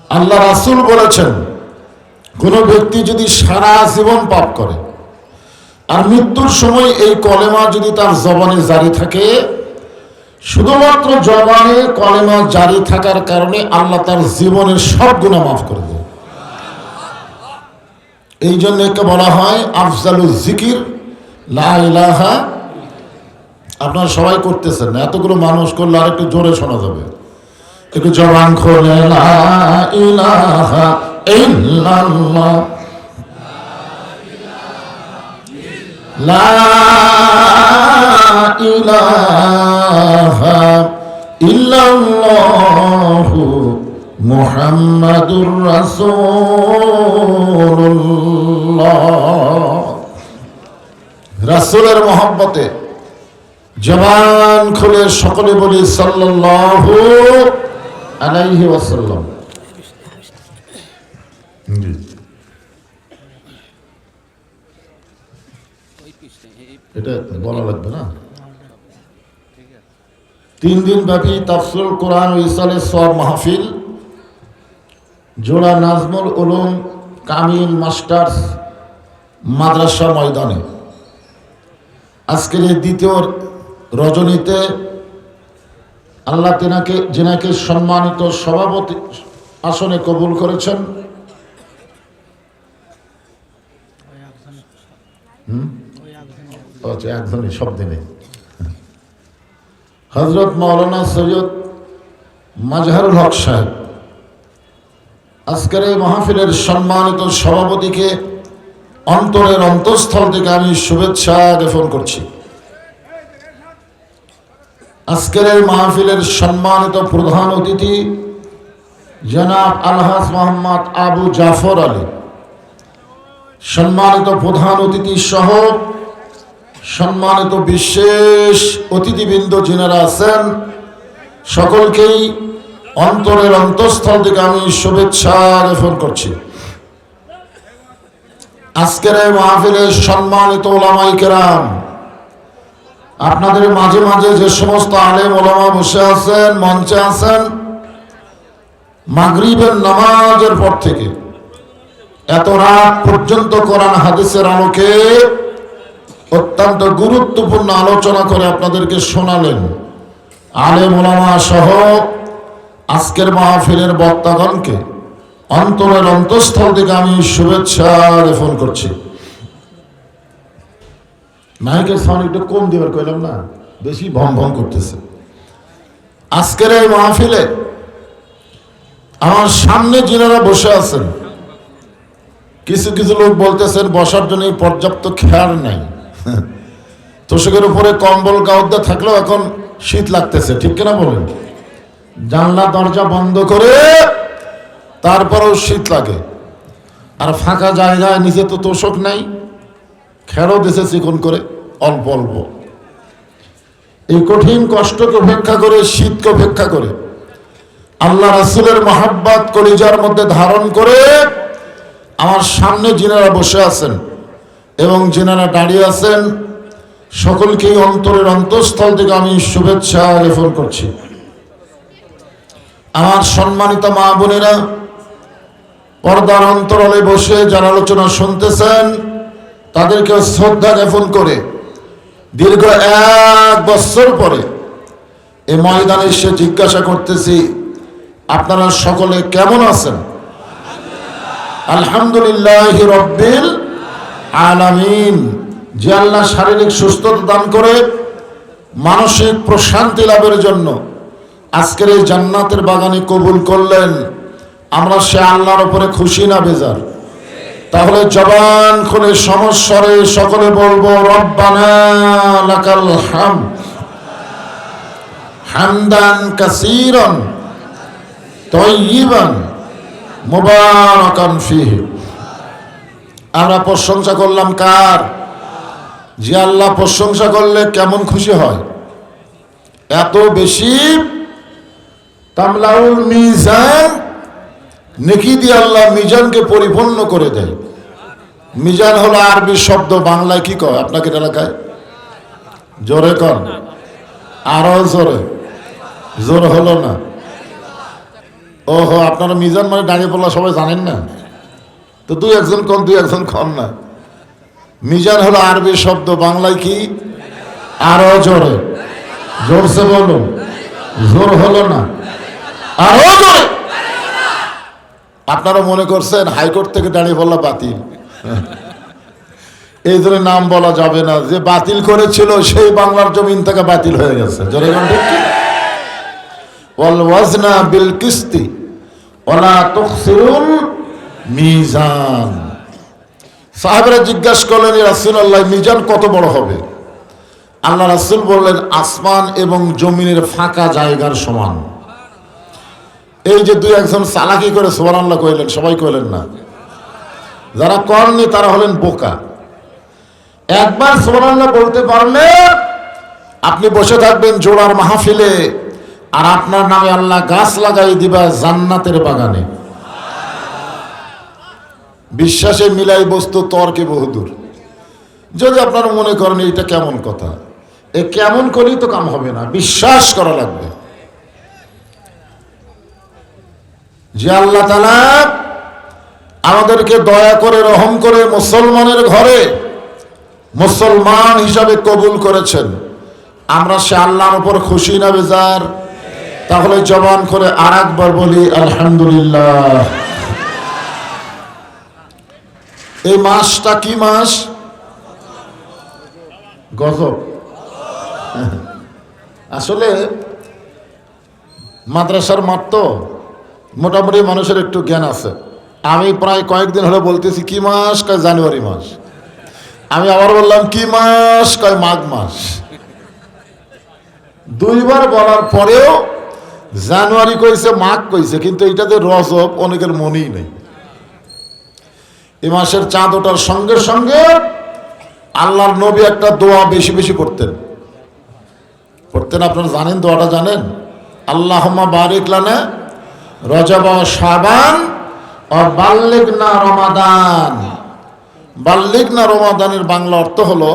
আল্লাহ রাসূল বলেছেন, কোন ব্যক্তি যদি সারা জীবন পাপ করে আর মৃত্যুর সময় এই কলেমা যদি তার জবানে জারি থাকে, শুধুমাত্র জবানে কলেমা জারি থাকার কারণে আল্লাহ তার জীবনের সব গুনাহ মাফ করে দেয়। এই জন্য একে বলা হয় আফজালুল জিকির লা ইলাহা। আপনারা সবাই করতেছেন না, এতগুলো মানুষ করলে আর একটু জোরে শোনা যাবে। একটু জবান খোলে লা ইলাহা ইল্লাল্লাহ, লা ইলাহা ইল্লাল্লাহু মুহাম্মাদুর রাসূলুল্লাহ। রাসূলের মহব্বতে জবান খুলে সকলে বলি সাল্লাল্লাহু আলাইহি ওয়াসাল্লাম। এটা বলা লাগবে না। 3 দিন ব্যাপী তাফসীরুল কোরআন ও ইসালের সওয়াব মাহফিল জোড়া নাজমুল উলুম কামিল মাস্টার্স মাদ্রাসা ময়দানে আজকের এই দ্বিতীয় রজনীতে আল্লাহ যেনাকে সম্মানিত সভাপতি আসনে কবুল করেছেন, একজনই শব্দে নেই, হযরত মাওলানা সৈয়দ মাজহারুল হক সাহেব। আজকের এই মাহফিলের সম্মানিত সভাপতিকে অন্তরের অন্তঃস্থল থেকে আমি শুভেচ্ছা জ্ঞাপন করছি। আজকের এই মাহফিলের সম্মানিত প্রধান অতিথি জনাব আলহাজ মোহাম্মদ আবু জাফর আলী, সম্মানিত প্রধান অতিথি সহ সম্মানিত বিশেষ অতিথিবৃন্দ যিনারা আছেন, সকলকেই অন্তরের অন্তঃস্থল থেকে আমি শুভেচ্ছা জ্ঞাপন করছি। আজকের এই মাহফিলের সম্মানিত ওলামায়ে কেরাম, আপনাদের মাঝে মাঝে যে সমস্ত আলেম ওলামা বসে আছেন, মঞ্চে আছেন, মাগরিবের নামাজের পর থেকে এত রাত পর্যন্ত কোরআন হাদিসের আলোকে অত্যন্ত গুরুত্বপূর্ণ আলোচনা করে আপনাদেরকে শোনালেন। আলেম ওলামা সহ আজকের মাহফিলের বক্তাগণকে অন্তরের অন্তঃস্থল থেকে আমি শুভেচ্ছা জ্ঞাপন করছি। মাইকের সাউন্ড একটু কম দিবার কইলাম না, বেশি ভম ভম করতেছে। আজকের এই মাহফিলে আমার সামনে যিনারা বসে আছেন, কিছু কিছু লোক বলতেছেন বসার জন্য পর্যাপ্ত খেয়ার নাই, তোষকের উপরে কম্বল গাউদ্দা থাকলেও এখন শীত লাগতেছে, ঠিক কিনা বলেন? জানলা দরজা বন্ধ করে তারপরেও শীত লাগে। আর ফাঁকা জায়গায় নিচে তো তোষক নাই, খেরও দিছে চিকন করে অল্প অল্প। এই কঠিন কষ্টকে উপেক্ষা করে, শীতকে উপেক্ষা করে, আল্লাহ রাসূলের মহব্বত কলিজার মধ্যে ধারণ করে আমার সামনে যিনারা বসে আছেন এবং যিনারা দাঁড়িয়ে আছেন, সকলকেই অন্তরের অন্তঃস্থল থেকে আমি শুভেচ্ছা জ্ঞাপন করছি। আমার সম্মানিত মা বোনেরা, পর্দার অন্তরালে বসে যারা আলোচনা শুনতেছেন, তাদেরকে শ্রদ্ধা জ্ঞাপন করে দীর্ঘ 1 বছর পরে এই ময়দানে এসে জিজ্ঞাসা করতেছি, আপনারা সকলে কেমন আছেন? আলহামদুলিল্লাহি রাব্বিল আলামিন। যে আল্লাহ শারীরিক সুস্থতা দান করে মানসিক প্রশান্তি লাভের জন্য আজকের এই জান্নাতের বাগানে কবুল করলেন, আমরা সে আল্লাহর উপরে খুশি না বেজার? তাহলে জবান খুলে সমস্বরে সকলে বলবো রব্বানা লাকাল হামদ হামদান কাসীরান তাইয়িবান মুবারাকান ফীহি। আমরা প্রশংসা করলাম কার? যে আল্লাহ প্রশংসা করলে কেমন খুশি হয়, এত বেশি তামলাউল মিজান, নেকি দিয়ে আল্লাহ মিজানকে পরিপূর্ণ করে দেয়। মিজান হলো আরবি শব্দ, বাংলায় কি কয় আপনাদের এলাকায়? জোরে কর, আরো জোরে, জোর হলো না। ওহো, আপনারা মিজান মানে দাঁড়িয়ে পড়লা সবাই জানেন না তো? দুই একজন কন, দুই একজন কন না। মিজান হলো আরবি শব্দ, বাংলায় কি? আরো জোরে, জোরসে বলুন, জোর হলো না, আরো জোরে। আপনারা মনে করছেন হাইকোর্ট থেকে দাঁড়িয়ে পড়লা বাতিল, এই জন্য নাম বলা যাবে না। যে বাতিল করেছিল সেই বাংলার জমিন থেকে বাতিল হয়ে গেছে। জোরে বলুন ঠিক কি? ওয়াল ওয়াজনা বিল কিসতি ওয়ালা তুখসিরুল মিজান। সাহাবারা জিজ্ঞাসা করলেন, ইয়া রাসূলুল্লাহ, মিজান কত বড় হবে? আল্লাহ রাসূল বললেন, আসমান এবং জমিনের ফাঁকা জায়গার সমান। এই যে দুই একজন চালাকি করে সুবহানাল্লাহ কইলেন, সবাই কইলেন না। যারা করেননি তারা হলেন বোকা। একবার সুবহানাল্লাহ বলতে পারলে আপনি বসে থাকবেন জোড়ার মাহফিলে, আর আপনার নামে আল্লাহ গাছ লাগাই দিবা জান্নাতের বাগানে। বিশ্বাসে মিলাই বস্তু, তর্কে বহুদূর। যদি আপনারা মনে করেন এটা কেমন কথা, এ কেমন করেই তো কাম হবে না, বিশ্বাস করা লাগবে যে আল্লাহ তাআলা আমাদেরকে দয়া করে রহম করে মুসলমানের ঘরে মুসলমান হিসাবে কবুল করেছেন। আমরা সে আল্লাহর উপর খুশি না বেজার? তাহলে জবান করে আর একবার বলি আলহামদুলিল্লাহ। এই মাসটা কি মাস? গজব। আসলে মাদ্রাসার মাঠ তো মোটামুটি মানুষের একটু জ্ঞান আছে। আমি প্রায় কয়েকদিন হলে বলতেছি কি মাস, কয় জানুয়ারি মাস। আমি আবার বললাম কি মাস, কয় মাঘ মাস। দুইবার বলার পরেও জানুয়ারি কইছে, মাঘ কইছে, কিন্তু এটাতে রজব অনেকের মনেই নেই। এই মাসের চাঁদ ওঠার সঙ্গে সঙ্গে আল্লাহর নবী একটা দোয়া বেশি বেশি পড়তেন। আপনারা জানেন দোয়াটা? জানেন? আল্লাহুম্মা বারিক লানা রজব ও শাবান ও বাল্লিগনা রমাদান। বাল্লিগনা রমাদানের বাংলা অর্থ হলো,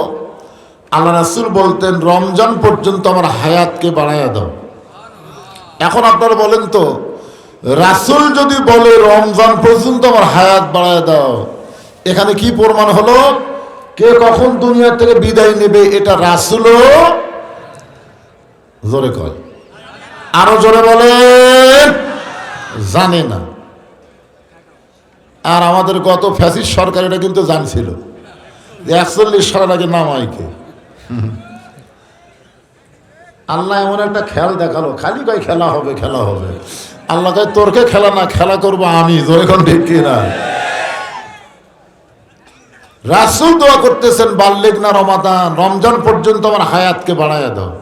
আল্লাহ রাসূল বলতেন রমজান পর্যন্ত আমার হায়াতকে বাড়াইয়া দাও। এখন আপনারা বলেন তো, রাসূল যদি বলে রমজান পর্যন্ত আমার হায়াত বাড়াইয়া দাও, এখানে কি প্রমাণ হলো? কে কখন দুনিয়া থেকে বিদায় নেবে এটা রাসূলও জোরে কয়, আরো জোরে বলেন, জানে না। আর আমাদের গত ফ্যাসিস্ট সরকার এটা কিন্তু জানছিল যে 41 সালের আগে নামাইকে। আল্লাহ এমন একটা খেল দেখালো, খালি কয় খেলা হবে, খেলা হবে। আল্লাহ কয় তোরকে খেলা না, খেলা করবো আমি। জোরে কোন ঠিক কিনা? রাসূল দোয়া করতেছেন বাল্লিগনা রমাদান, রমজান পর্যন্ত আমার হায়াতকে বাড়াইয়া দাও।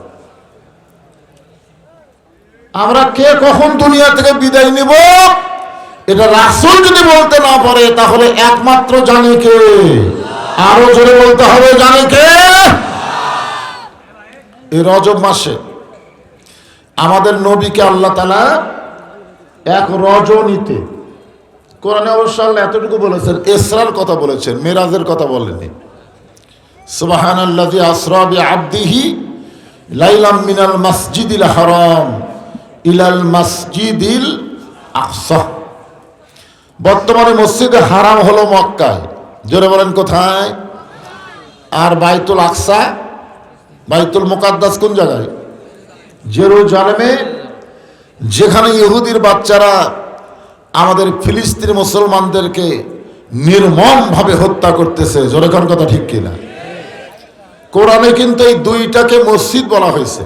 আমরা কে কখন দুনিয়া থেকে বিদায় নিব এটা রাসূল যদি বলতে না পারে, তাহলে একমাত্র জানে কে? আরো জোরে বলতে হবে, জানে কে? এই রজব মাসে আমাদের নবীকে আল্লাহ তাআলা এক রজনীতে, কোরআনে অবশ্য আল্লাহ এতটুকু বলেছেন, ইসরার কথা বলেছেন, মেরাজের কথা বলেননি। সুবহানাল্লাযী আসরা বিআবদিহি লাইলাম মিনাল মাসজিদিল হারাম ইলাল মাসজিদিল আকসা। বর্তমানে মসজিদে হারাম হলো মক্কায়, জোরে বলেন কোথায়? আর বাইতুল আকসা, বাইতুল মুকাদ্দাস কোন জায়গায়? জেরুজালেমে, যেখানে ইহুদির বাচ্চারা আমাদের ফিলিস্তিনি মুসলমানদেরকে নির্মমভাবে হত্যা করতেছে। জোরে কোন কথা ঠিক কিনা? কোরআনে কিন্তু এই দুইটাকে মসজিদ বলা হয়েছে।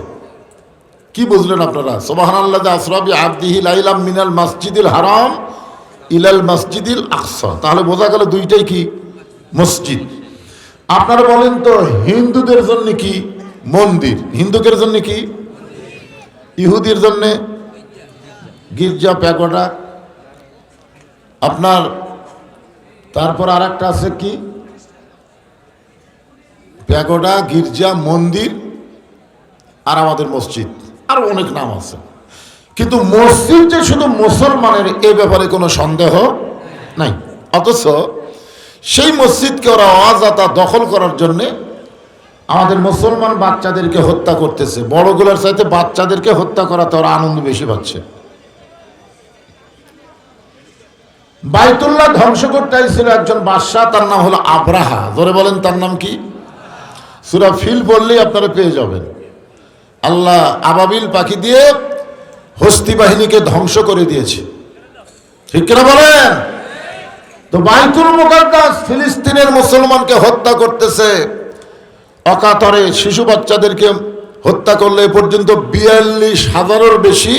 কি বুঝলেন আপনারা? সুবহানাল্লাযী আসরা বিআবদিহি লাইলাম মিনাল মাসজিদিল হারাম ইলাল মাসজিদিল আকসা। তাহলে বোঝা গেল দুইটাই কি? মসজিদ। আপনারা বলেন তো, হিন্দুদের জন্য কি মন্দির, হিন্দুদের জন্য কি? ইহুদির জন্য গির্জা, প্যাগোডা। আপনার তারপর আর একটা আছে কি? প্যাগোডা, গির্জা, মন্দির, আর আমাদের মসজিদ, আর অনেক নাম আছে। কিন্তু মসজিদ যে শুধু মুসলমানের, এ ব্যাপারে কোনো সন্দেহ নাই। অথচ সেই মসজিদকে ওরা অযথা দখল করার জন্যে আমাদের মুসলমান বাচ্চাদেরকে হত্যা করতেছে। বড়গুলোর চাইতে বাচ্চাদেরকে হত্যা করাতে ওরা আনন্দ বেশি পাচ্ছে। বাইতুল্লাহ ধ্বংস করতে ছিল একজন বাদশাহ, তার নাম হলো আব্রাহা। ধরে বলেন তার নাম কি? সূরা ফিল বললেই আপনারা পেয়ে যাবেন। আল্লাহ আবাবিল পাখি দিয়ে হস্তি বাহিনীকে ধ্বংস করে দিয়েছে, ঠিক কিনা বলেন? তো বাইতুল মুকাদ্দাস ফিলিস্তিনের মুসলমানকে হত্যা করতেছে অকাতরে, শিশু বাচ্চাদেরকে হত্যা করলে এ পর্যন্ত 42,000-এর বেশি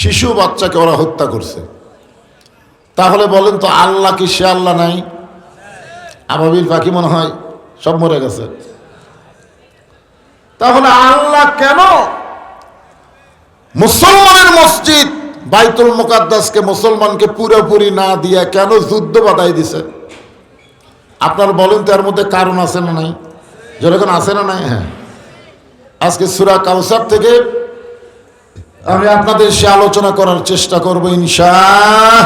শিশু বাচ্চাকে ওরা হত্যা করছে। তাহলে বলেন তো আল্লাহ কি সে আল্লাহ নাই? আবাবিল পাখি মনে হয় সব মরে গেছে। তাহলে আল্লাহ কেন মুসলমানের মসজিদ বাইতুল মুকাদ্দাসকে মুসলমানকে পুরোপুরি না দিয়া কেন যুদ্ধ বাধাই দিছে? আপনার বলেন তো এর মধ্যে কারণ আছে না নাই? যেরকম আছে না নাই? হ্যাঁ, আজকে সূরা কাউসার থেকে আমি আপনাদের সে আলোচনা করার চেষ্টা করব ইনশাআল্লাহ।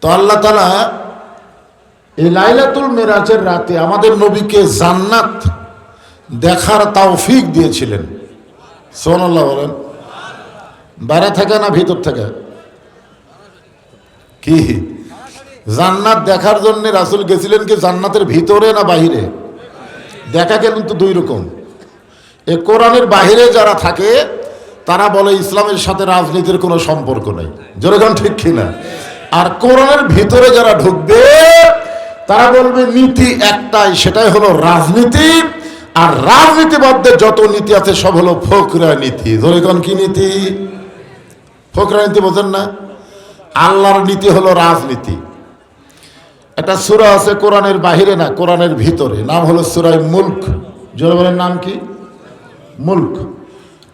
তো আল্লাহ তাআলা এই লাইলাতুল মিরাজের রাতে আমাদের নবীকে জান্নাত দেখার তৌফিক দিয়েছিলেন। সুবহানাল্লাহ বলেন। বাইরে থেকে না ভিতর থেকে? কি জান্নাত দেখার জন্য রাসূল গেছিলেন কি জান্নাতের ভিতরে না বাহিরে? দেখা কিন্তু দুই রকম। এই কোরআনের বাহিরে যারা থাকে তারা বলে ইসলামের সাথে রাজনীতির কোনো সম্পর্ক নেই, যেরকম ঠিক কিনা? আর কোরআনের ভিতরে যারা ঢুকবে তারা বলবে নীতি একটাই, সেটাই হলো রাজনীতি। আর রাজনীতিবাদদের যত নীতি আছে সব হলো ফকরা নীতি। যেরকম কি নীতি? ফকরা নীতি বোঝেন না? আল্লাহর নীতি হলো রাজনীতি। একটা সূরা আছে কোরআনের বাহিরে না, কোরআনের ভিতরে, নাম হলো সূরা মুলক। জোরে বলেন নাম কি? মুলক।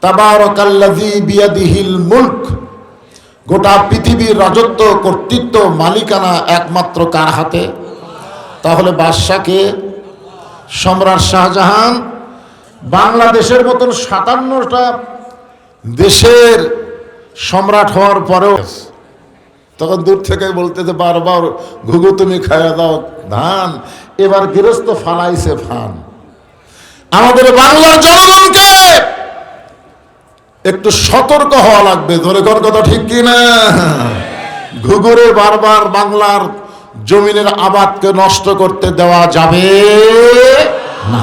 তাবারাকাল্লাযী বিয়াদিহিল মুলক। গোটা পৃথিবীর রাজত্ব, কর্তৃত্ব, মালিকানা একমাত্র কার হাতে? তাহলে বাদশাকে? সম্রাট শাহজাহান বাংলাদেশের মতন 57টা দেশের সম্রাট হওয়ার পরেও তখন দূর থেকে বলতেছে বারবার, ঘুঘু তুমি খাইয়া দাও ধান, এবার গৃহস্থ ফালাইছে ফান। আমাদের বাংলার জনগণকে একটু সতর্ক হওয়া লাগবে। ধরে কোন কথা ঠিক কিনা? ঘুঘুরে বারবার বাংলার জমিনের আবাদকে নষ্ট করতে দেওয়া যাবে না।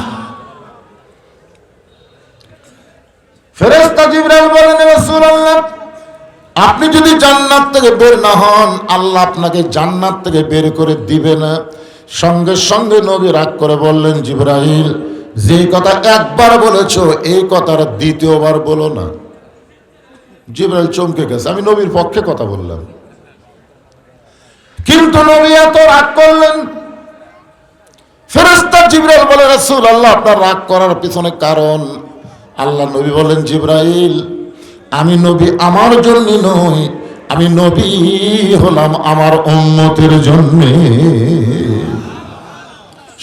ফেরেশতা জিবরাইল বলেন, রাসূলুল্লাহ আপনি যদি জান্নাত থেকে বের না হন, আল্লাহ আপনাকে জান্নাত থেকে বের করে দিবে না। সঙ্গে সঙ্গে নবী রাগ করে বললেন, জিবরাইল যে কথা একবার বলেছো এই কথার দ্বিতীয়বার বলো না। জিবরাইল চমকে গেছে, আমি নবীর পক্ষে কথা বললাম। কিন্তু নবী এত রাগ করলেন। ফেরেশতা জিবরাইল বলে, রাসূলুল্লাহ আপনার রাগ করার পিছনে কারণ? আল্লাহ নবী বলেন, জিবরাইল আমি নবী আমার জন্য নই, আমি নবী হলাম আমার উম্মতের জন্য।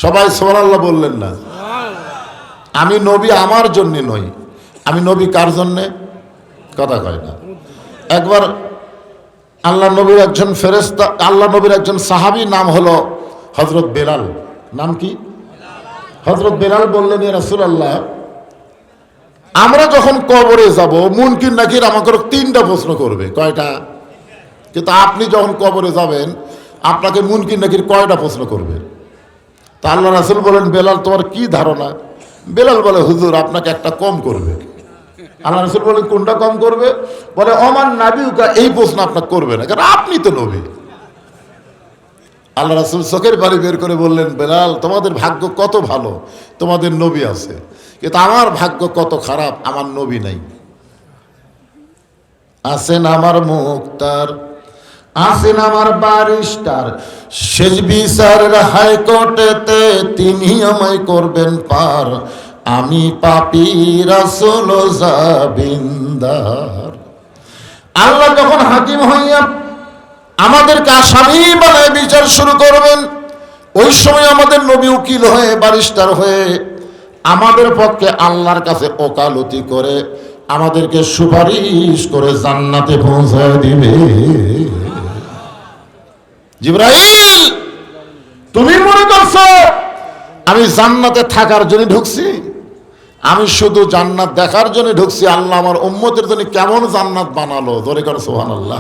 সবাই সুবহানাল্লাহ বললেন না? আমি নবী আমার জন্য নই, আমি নবী কার জন্যে? কথা কয় না। একবার আল্লাহ নবীর একজন ফেরেশতা, আল্লাহ নবীর একজন সাহাবী নাম হলো হযরত বেলাল। নাম কি? হযরত বেলাল বললেন, ইয়া রাসূলুল্লাহ আমরা যখন কবরে যাব মুনকির নাকির আমাকে 3টা প্রশ্ন করবে। কয়টা? কিন্তু আপনি যখন কবরে যাবেন আপনাকে মুনকির নাকির কয়টা প্রশ্ন করবে? তা আল্লাহ রাসূল বলেন, বেলাল তোমার কি ধারণা? বেলাল বলে, হুজুর আপনাকে একটা কম করবে। আল্লাহ রাসূল বলেন, কোনটা কম করবে? বলে ওমান নাবিউকা, এই প্রশ্ন আপনাকে করবে না, কারণ আপনি তো নবী। আল্লাহ রাসূল চোখের পানি বের করে বললেন, বেলাল তোমাদের ভাগ্য কত ভালো, তোমাদের নবী আছে, কিন্তু আমার ভাগ্য কত খারাপ, আমার নবী নাই। আছেন আমার মুক্তার, আছেন আমার বারিস্টার, শেষ বিচারের হাইকোর্টেতে তিনি আমায় করবেন পার, আমি পাপী রাসূল জাবিন্দার। আল্লাহ যখন হাকিম হইয়া আমাদেরকে আসামি বানায় বিচার শুরু করবেন, ওই সময় আমাদের নবী উকিল হয়ে, বারিস্টার হয়ে আমাদের পক্ষে আল্লাহর কাছে ওকালতি করে আমাদেরকে সুপারিশ করে জান্নাতে পৌঁছায় দিবে। জিবরাইল তুমি মনে করছো আমি জান্নাতে থাকার জন্য ঢুকছি? আমি শুধু জান্নাত দেখার জন্য ঢুকছি, আল্লাহ আমার উম্মতের জন্য কেমন জান্নাত বানালো, ধরে কর সুবহানাল্লাহ।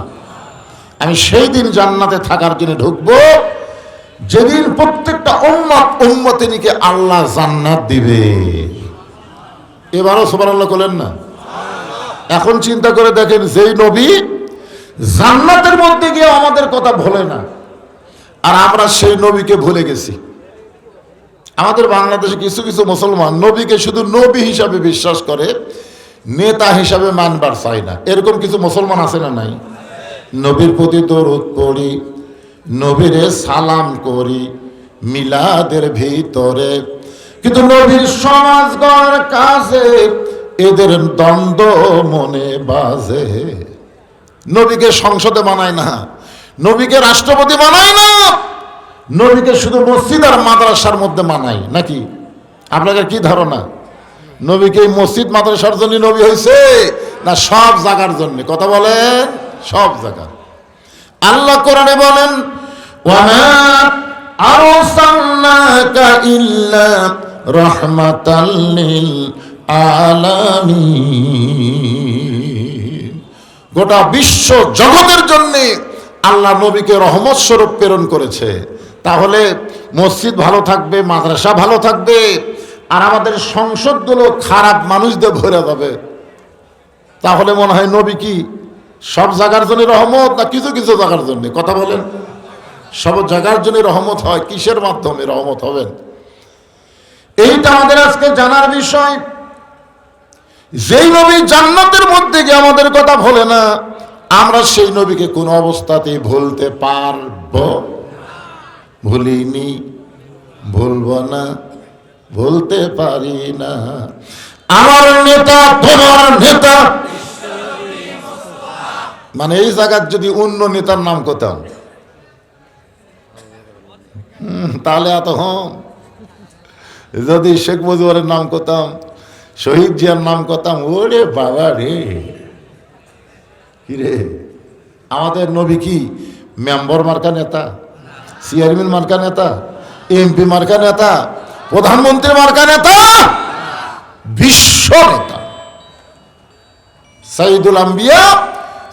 আমি সেই দিন জান্নাতে থাকার জন্য ঢুকবো যেদিন প্রত্যেকটা উম্মতিনীকে আল্লাহ জান্নাত দিবে। এবারও সুবহানাল্লাহ বলেন না? এখন চিন্তা করে দেখেন, যেই নবী জান্নাতের মধ্যে গিয়ে আমাদের কথা ভোলে না, আর আমরা সেই নবীকে ভুলে গেছি। আমাদের বাংলাদেশে কিছু কিছু মুসলমান নবীকে শুধু নবী হিসাবে বিশ্বাস করে, নেতা হিসাবে মানবার চায় না। এরকম কিছু মুসলমান আছে না নাই? নবীর প্রতি দরুদ পড়ি, নবীরে সালাম করি মিলাদের ভিতরে, কিন্তু নবীর সমাজ গড়ার কাজে এদের দ্বন্দ্ব মনে বাজে। নবীকে সংসদে মানায় না, নবীকে রাষ্ট্রপতি মানায় না, নবীকে শুধু মসজিদ আর মাদ্রাসার মধ্যে মানায় নাকি? আপনাদের কি ধারণা? নবীকে মসজিদ মাদ্রাসার জন্য নবী হয়েছে না সব জায়গার জন্য? কথা বলেন, সব জায়গা। আল্লাহ কোরআনে বলেন, ওয়ামা আরসালনাকা ইল্লা রাহমাতাল লিল আলামিন। গোটা বিশ্ব জগতের জন্য আল্লাহ নবীকে রহমত স্বরূপ প্রেরণ করেছে। তাহলে মসজিদ ভালো থাকবে, মাদ্রাসা ভালো থাকবে, আর আমাদের সংসদগুলো খারাপ মানুষদের ভরে যাবে। তাহলে মনে হয় নবী কি সব জায়গার জন্য রহমত না কিছু কিছু জায়গার জন্য? কথা বলেন। সব জায়গার জন্য রহমত হয়, কিসের মাধ্যমে রহমত হবেন? এইটা আমাদের আজকে জানার বিষয়। যেই নবী জান্নাতের মধ্যে গিয়ে আমাদের কথা ভোলে না, আমরা সেই নবীকে কোন অবস্থাতেই ভুলতে পারবো? ভুলিনি, ভুলবো না, ভুলতে পারি না। আমার নেতা তোমার নেতা, মানে এই জায়গার যদি অন্য নেতার নাম করতাম তাহলে এত হম। যদি শেখ মুজিবের নাম করতাম, শহীদ জিয়ার নাম করতাম, ওরে বাবা রে, কি রে! আমাদের নবী কি মেম্বার মার্কা নেতা, চেয়ারম্যান মার্কা নেতা, এমপি মার্কা নেতা, প্রধানমন্ত্রী মার্কা নেতা, বিশ্ব নেতা, সাইদুল আম্বিয়া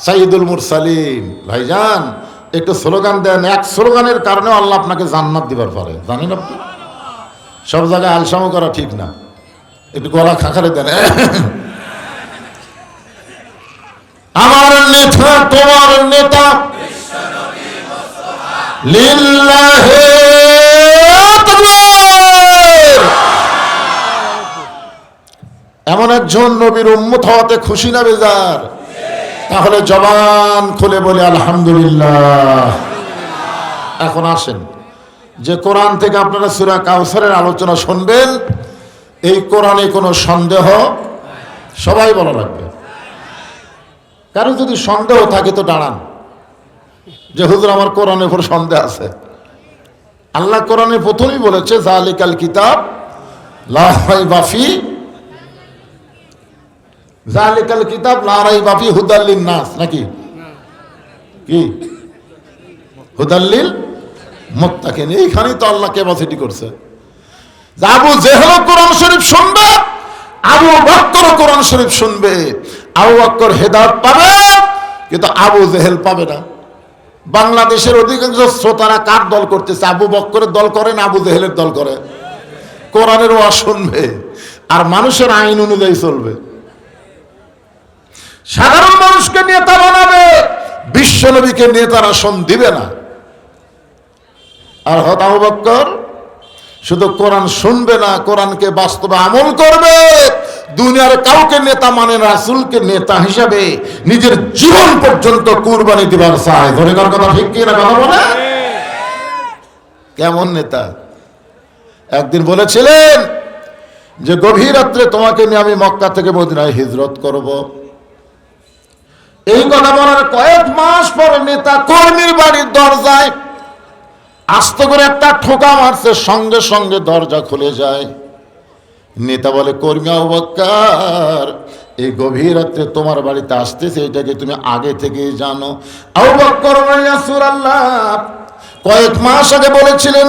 সাইদুল মুরসালিন। ভাইজান একটু স্লোগান দেন, এক স্লোগানের কারণে আল্লাহ আপনাকে জান্নাত দিবার পারে, জানেন আপনি? সব জায়গায় আলসামো করা ঠিক না, একটু গলা খাখারে দেন। আমার নেতা তোমার নেতা, লিল্লাহে তাকবীর। এমন একজন নবীর উম্মত হওয়াতে খুশি না বেজার? তাহলে জবান খুলে বলি আলহামদুলিল্লাহ। এখন আসেন, যে কোরআন থেকে আপনারা সূরা কাউসারের আলোচনা শুনবেন, এই কোরআনে কোনো সন্দেহ সবাই বলা লাগবে। কারো যদি সন্দেহ থাকে তো দাঁড়ান, যে হুজুর আমার কোরআনের উপর সন্দেহ আছে। আল্লাহ কোরআনে প্রথমেই বলেছে যালিকাল কিতাব লা রাইবা ফি, যালিকাল কিতাব লা রাইবা ফি হুদাল লিন-নাস, নাকি কি? হুদাল লিল মুত্তাকিন। এইখানেই তো আল্লাহ ক্যাপাসিটি করছে। আবু জেহেল কোরআন শরীফ শুনবে, আবু বকর কোরআন শরীফ শুনবে, আবু বকর হেদায়েত পাবে, কিন্তু আবু জেহেল পাবে না। বাংলাদেশের অধিকাংশ শ্রোতারা কার দল করতেছে? আবু বকরের দল করে না আবু জেহেলের দল করে? কোরআনের ওয়াজ শুনবে আর মানুষের আইন অনুযায়ী চলবে। সাধারণ মানুষকে নেতা বানাবে, বিশ্বনবীকে নেতার আসন দিবে না। আর হয়তো আবু বকর শুধু কোরআন শুনবে না, কোরআনকে বাস্তবে আমল করবে। দুনিয়ার কাউকে নেতা মানে না, রাসূলকে নেতা হিসাবে নিজের জীবন পর্যন্ত কুরবানি দিবার চায়। ধরে কার কথা ঠিক কি না? কথা বলে কেমন নেতা? একদিন বলেছিলেন যে গভীর রাত্রে তোমাকে নিয়ে আমি মক্কা থেকে মদিনায় হিজরত করব। এই কথা বলার কয়েক মাস পরে নেতা কর্মীর বাড়ির দরজায় আস্ত করে একটা ঠোকা মারছে, সঙ্গে সঙ্গে দরজা খুলে যায়। নেতা বলে, কর্মী আবু বকর, এই গভীর রাত্রে তোমার বাড়িতে আসতেছে, এটাকে তুমি আগে থেকেই জানো? আবু বকর বলে, ইয়া রাসূলুল্লাহ, কয়েক মাস আগে বলেছিলেন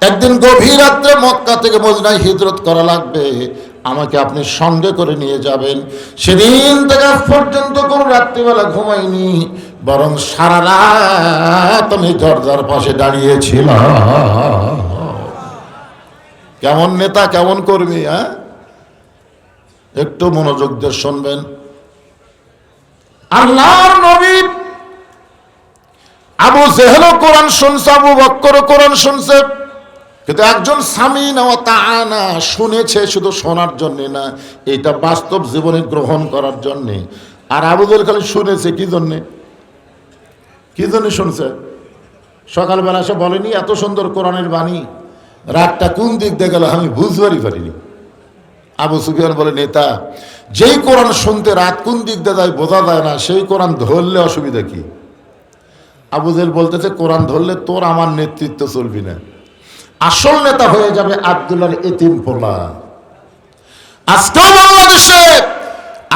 একদিন গভীর রাত্রে মক্কা থেকে মদিনায় হিজরত করা লাগবে, আমাকে আপনি সঙ্গে করে নিয়ে যাবেন। সেদিন থেকে আজ পর্যন্ত কোনো রাত্রিবেলা ঘুমাইনি, বরং সারা রাত আমি দরজার পাশে দাঁড়িয়েছিলাম। কেমন নেতা, কেমন কর্মী! হ্যাঁ, একটু মনোযোগ দিয়ে শুনবেন। আল্লাহর নবী আবু জেহেলও কোরআন শুনছে, আবু বকরও কোরআন শুনছে, কিন্তু একজন সামিনা ওয়া তাআনা শুনেছে শুধু শোনার জন্য না, এটা বাস্তব জীবনে গ্রহণ করার জন্য। আর আবু জেহেল খালি শুনেছে কি জন্য? কি জন্য শুনছে? সকালবেলা এসে বলেনি এত সুন্দর কোরআনের বাণী, রাতটা কোন দিক দিয়ে গেল আমি বুঝবারই পারিনি। আবু সুফিয়ান বলে, নেতা, যেই কোরআন শুনতে রাত কোন দিক দিয়ে যায় বোঝা যায় না, সেই কোরআন ধরলে অসুবিধা কি? আবু জেহেল বলতেছে, কোরআন ধরলে তোর আমার নেতৃত্ব চলবি না, আসল নেতা হয়ে যাবে আব্দুল্লাহর এতিম পোলা। আজকেও বাংলাদেশে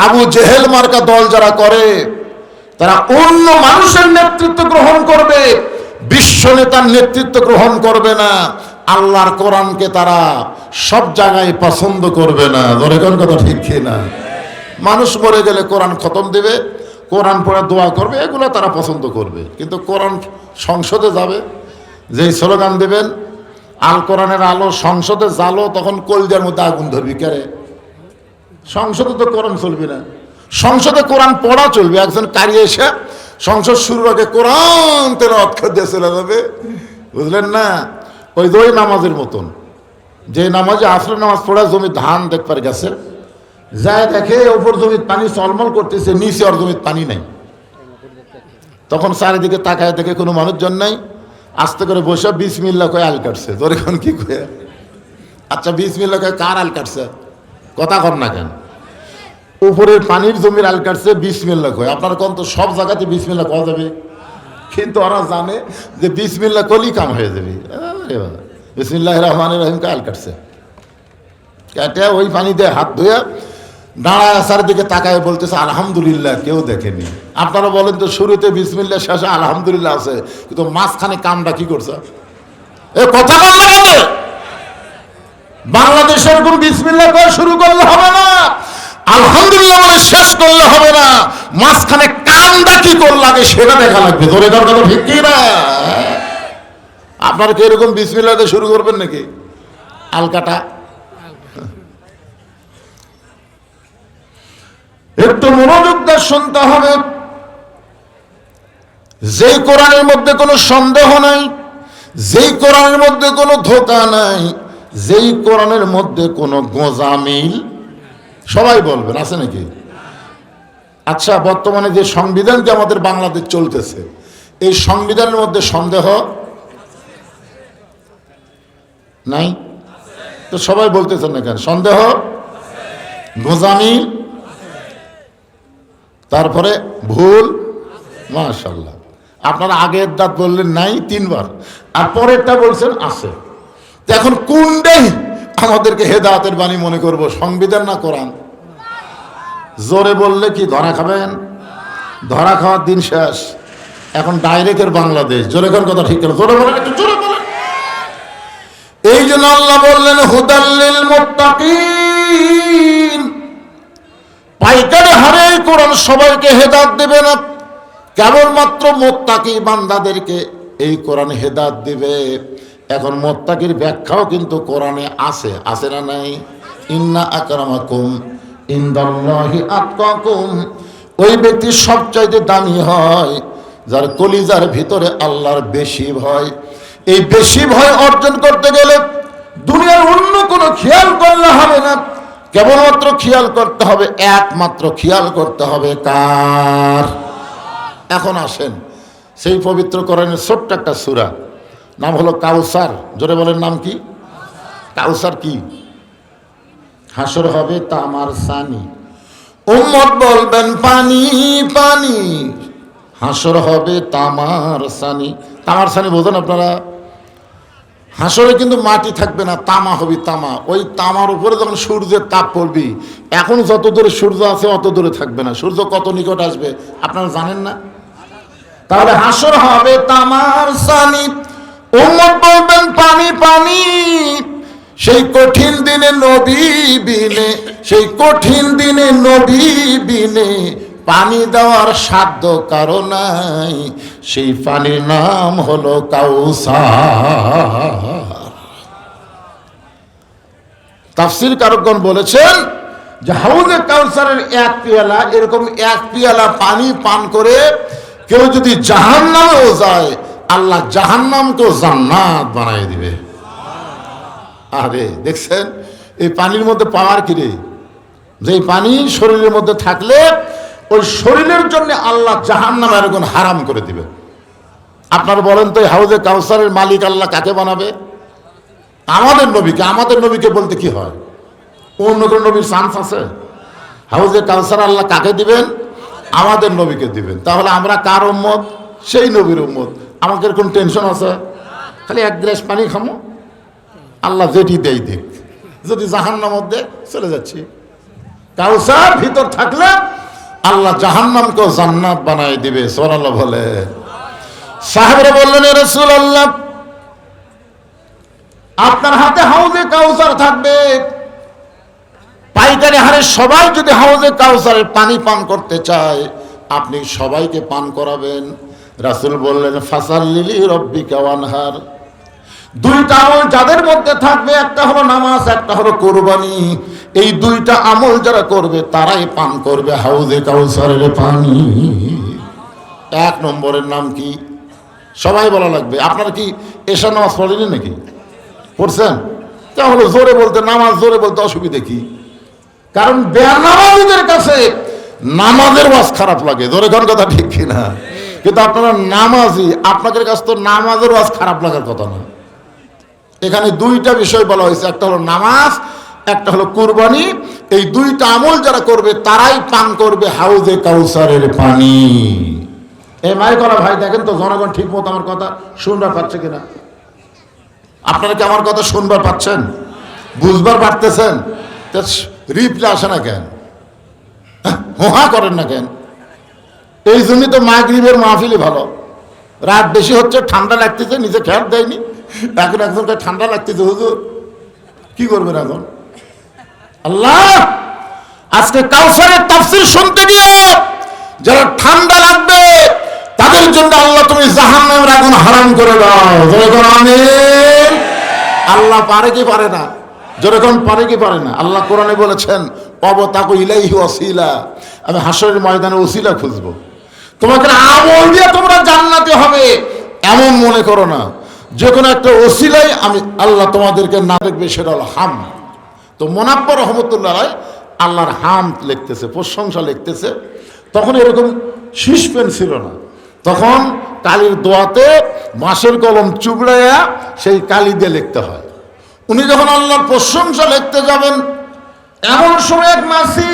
আবু জেহেল মার্কা দল যারা করে, তারা অন্য মানুষের নেতৃত্ব গ্রহণ করবে, বিশ্ব নেতার নেতৃত্ব গ্রহণ করবে না। আল্লাহর কোরআনকে তারা সব জায়গায় পছন্দ করবে না। ধরে কোন কথা ঠিক না? মানুষ মরে গেলে কোরআন খতম দেবে, কোরআন পড়ে দোয়া করবে, এগুলো তারা পছন্দ করবে। কিন্তু কোরআন সংসদে যাবে, যেই স্লোগান দেবেন আল কোরআনের আলো সংসদে জ্বালো, তখন কলজার মধ্যে আগুন ধরবি। কেরে? সংসদে তো কোরআন চলবে না, সংসদে কোরআন পড়া চলবে। একজন কারি এসে সংসদ শুরুর আগে কোরআন তেল অক্ষর দিয়ে চলে যাবে, বুঝলেন না? ওই দুই নামাজের মতন, যে নামাজে আসলে নামাজ পড়া জমি ধান দেখবার গেছে, যায় দেখে ওপর জমির পানি চলমল করতেছে, নিচে আর জমির পানি নাই। তখন চারিদিকে তাকায় দেখে কোনো মানুষজন নাই, আস্তে করে বসে বিসমিল্লাহ কয়ে আল কাটছে। তোর এখন কি কয়ে? আচ্ছা, বিসমিল্লাহ কয়ে কার আল কাটছে? কথা কর না কেন? উপরের পানির জমির আল কাটছে, বিসমিল্লাহ কয়ে। আপনার কোন তো সব জায়গাতে বিসমিল্লাহ পাওয়া যাবে, কিন্তু ওরা জানে যে বিসমিল্লাহ কলি কাম হয়ে যাবে। বিসমিল্লাহির রহমানির রহিমকে আল কাটছে, কেটে ওই পানি দিয়ে হাত ধুয়ে দাঁড়ায় আসার দিকে তাকায় বলতেছে আলহামদুলিল্লাহ, কেউ দেখেনি। আপনারা বলেন তো, শুরুতে বিসমিল্লাহ, শেষে আলহামদুলিল্লাহ আছে, কিন্তু মাঝখানে কামটা কি করছে? এ কথা বল না কেন? বাংলাদেশের কোন বিসমিল্লাহ করে শুরু করলে হবে না, আলহামদুলিল্লাহ বলে শেষ করলে হবে না, মাঝখানে কামটা কি করলে আগে সেটা দেখা লাগবে। ধরে দেওয়ার কথা ঠিক কি না? আপনারা কি এরকম বিসমিল্লাহ দিয়ে শুরু করবেন নাকি? আলকাটা একটু মনোযোগ দিয়ে শুনতে হবে। যেই কোরআনের মধ্যে কোনো সন্দেহ নাই, যেই কোরআনের মধ্যে কোনো ধোঁকা নাই, যেই কোরআনের মধ্যে কোনো গোঁজামিল, সবাই বলবেন আছে নাকি? আচ্ছা, বর্তমানে যে সংবিধানটি আমাদের বাংলাদেশ চলতেছে, এই সংবিধানের মধ্যে সন্দেহ নাই তো সবাই বলতেছেন না কেন? সন্দেহ, গোঁজামিল, তারপরে ভুল। মাশাআল্লাহ, আপনারা আগের দাঁত বললেন নাই 3 বার, আর পরেরটা বলছেন আছে। এখন কোনটাই আমাদেরকে হেদায়েতের বাণী মনে করব, সংবিধান না কোরআন? জোরে বললে কি ধরা খাবেন? ধরা খাওয়ার দিন শেষ, এখন ডাইরেক্টের বাংলাদেশ। জোরে কোন কথা ঠিক করে? জোরে বলেন, একটু জোরে বলেন। এই জন্য আল্লাহ বললেন হুদাল্লিল মুত্তাকিন, পাইকারি হারে কোরআন সবাইকে হেদায়েত দেবে না, কেবলমাত্র মুত্তাকি বান্দাদেরকে এই কোরআন হেদায়েত দিবে। এখন মুত্তাকির ব্যাখ্যাও কিন্তু কোরআনে আছে, আছে না নাই? ইন্না আকরামাকুম ইনদাল্লাহি আতকাকুম, ওই ব্যক্তি সবচাইতে দামি হয় যার কলিজার ভিতরে আল্লাহর বেশি ভয়। এই বেশি ভয় অর্জন করতে গেলে দুনিয়ার অন্য কোনো খেয়াল করলে হবে না, কেবলমাত্র খেয়াল করতে হবে, একমাত্র খেয়াল করতে হবে কার? এখন আসেন, সেই পবিত্র কোরআনের ছোট্ট একটা সূরা, নাম হলো কাউসার। জোরে বলেন, নাম কি? কাউসার কি? হাসর হবে তামার সানি, উম্মত বলবেন পানি পানি, হাসর হবে তামার সানি। তামার সানি বোঝেন আপনারা? হাসরে কিন্তু মাটি থাকবে না, তামা হবে তামা। ওই তামার উপরে যখন সূর্যের তাপ পড়বি, এখন যত দূরে সূর্য আছে অত দূরে থাকবে না, সূর্য কত নিকট আসবে আপনারা জানেন না? তাহলে হাসর হবে তামার সানি, উম্মত বলবেন পানি পানি, সেই কঠিন দিনে নবী বিনে, সেই কঠিন দিনে নবী বিনে পানি দেওয়ার সাধ্য কারো নাই, সেই পানির নাম হলো কাউসার। তাফসীর কারকগণ বলেছেন যে হাউজে কাউসারের এক পেয়ালা, এরকম এক পেয়ালা পানি পান করে কেউ যদি জাহান্নামেও যায়, আল্লাহ জাহান্নামকেও জান্নাত বানাই দিবে। আরে দেখছেন এই পানির মধ্যে পাওয়ার কি রে, যে পানি শরীরের মধ্যে থাকলে ওই শরীরের জন্য আল্লাহ জাহান্নাম এরকম হারাম করে দিবে। আপনারা বলেন তো এই হাউজে কাউসারের মালিক আল্লাহ কাকে বানাবে? আমাদের নবীকে। আমাদের নবীকে বলতে কি হয়, অন্য কোন নবীর চান্স আছে? হাউজে কাউসার আল্লাহ কাকে দিবেন? আমাদের নবীকে দিবেন। তাহলে আমরা কার উম্মত? সেই নবীর উম্মত। আমাদের কোন টেনশন আছে? খালি এক গ্লাস পানি খামো, আল্লাহ যেটি দেই দেখ, যদি জাহান্নাম মধ্যে চলে যাচ্ছি। কাউসার ভিতর থাকলে আল্লাহ জাহান্নামকেও জান্নাত বানাই দিবে। সুবহানাল্লাহ বলে। সাহাবারা বললেন, ইয়া রাসূলুল্লাহ, আপনার হাতে হাউজে কাউসার থাকবে, পাইকারি হারে সবাই যদি হাউজে কাউসারের পানি পান করতে চায়, আপনি সবাইকে পান করাবেন। রাসূল বললেন, ফাসাল্লি রাব্বিকা ওয়ানহার। দুইটা আমল যাদের মধ্যে থাকবে, একটা হলো নামাজ, একটা হলো কুরবানি। এই দুইটা আমল যারা করবে তারাই পান করবে হাউজে কাউসারের পানি। এক নম্বরের নাম কি? সবাই বলা লাগবে। আপনারা কি এশা নামাজ পড়েনি নাকি? পড়ছেন? তাহলে জোরে বলতে, নামাজ জোরে বলতে অসুবিধা কি? কারণ বেনামাজীদের কাছে নামাজের ওয়াজ খারাপ লাগে। জোরে কোন কথা ঠিক কিনা? কিন্তু আপনারা নামাজি, আপনাদের কাছে তো নামাজের ওয়াজ খারাপ লাগার কথা না। এখানে দুইটা বিষয় বলা হয়েছে, একটা হলো নামাজ, একটা হলো কুরবানি। এই দুইটা আমল যারা করবে তারাই পান করবে হাউজে কাউসারের পানি। এই মাই করা ভাই, দেখেন তো জনগণ ঠিক মতো আমার কথা শুনবার পাচ্ছে কিনা? আপনারা কি আমার কথা শুনবার পাচ্ছেন? বুঝবার পারতেছেন? রিপ্লে আসে না কেন? হোহা করেন না কেন? এই জন্যই তো মাগরিবের মাহফিলই ভালো। রাত বেশি হচ্ছে, ঠান্ডা লাগতেছে, নিচে খেয়াল দেয়নি। এখন একজনকে ঠান্ডা লাগতেছে, হুজুর কি করবেন এখন? আল্লাহ আজকে কাউসারের তাফসীর শুনতে গিয়ে যারা ঠান্ডা লাগবে তাদের জন্য আল্লাহ তুমি জাহান্নামের আগুন হারাম করে দাও। যেরকম আমিন। আল্লাহ পারে কি পারে না? যেরকম পারে কি পারে না? আল্লাহ কোরআনে বলেছেন, অবতাকু ইলাইহি ওয়াসিলা, আমি হাসরের ময়দানে ওসিলা খুঁজবো। তোমাকে আমল দিয়ে তোমরা জান্নাতে হবে এমন মনে করো না। যে কোনো একটা ওসিলাই আমি আল্লাহ তোমাদেরকে না দেখবে, সেটা হলো হাম। তো মোনাব্বর রহমতুল্লাহ আল্লাহর হাম লিখতেছে, প্রশংসা লিখতেছে। তখন এরকম শীষ পেন ছিল না, তখন কালির দোয়াতে বাঁশের কলম চুবড়াইয়া সেই কালি দিয়ে লিখতে হয়। উনি যখন আল্লাহর প্রশংসা লিখতে যাবেন, এমন সময় এক মাসি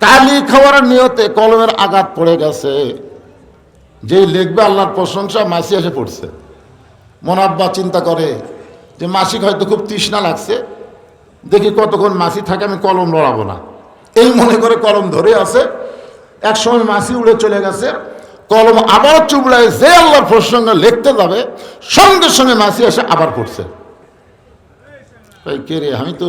কালি খাওয়ার নিয়তে কলমের আঘাত পড়ে গেছে। যেই লিখবে আল্লাহর প্রশংসা, মাসি এসে পড়ছে। মোনাব্বা চিন্তা করে যে মাসিক হয়তো খুব তৃষ্ণা লাগছে, দেখি কতক্ষণ মাসি থাকে, আমি কলম লড়াবো না, এই মনে করে কলম ধরে আছে। এক সময় মাসি উড়ে চলে গেছে, কলম আবার চুবড়ায় যে আল্লাহর প্রসঙ্গে লিখতে যাবে, সঙ্গে সঙ্গে মাসি এসে আবার পড়ছে। কে রে? আমি তো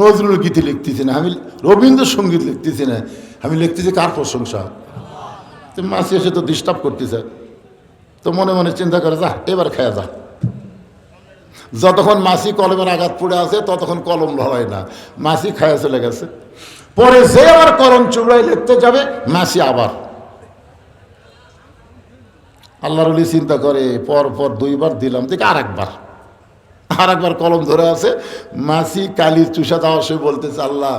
নজরুল গীতি লিখতেছি না, আমি রবীন্দ্রসঙ্গীত লিখতেছি না, আমি লিখতেছি কার প্রশংসা? মাসি এসে তো ডিস্টার্ব করতেছে। তো মনে মনে চিন্তা করে, যা এবার খেয়ে যা। যতক্ষণ মাসি কলমের আঘাত পড়ে আছে ততক্ষণ কলম লড়াই না, মাসি খায়া চলে গেছে। পরে যে আবার কলম চুবড়ায় লিখতে যাবে, মাসি আবার। আল্লাহর ওলি চিন্তা করে, পর পর দুইবার দিলাম, দেখি আরেকবার কলম ধরে আছে। মাসি কালির চুষা দেওয়া সে বলতেছে, আল্লাহ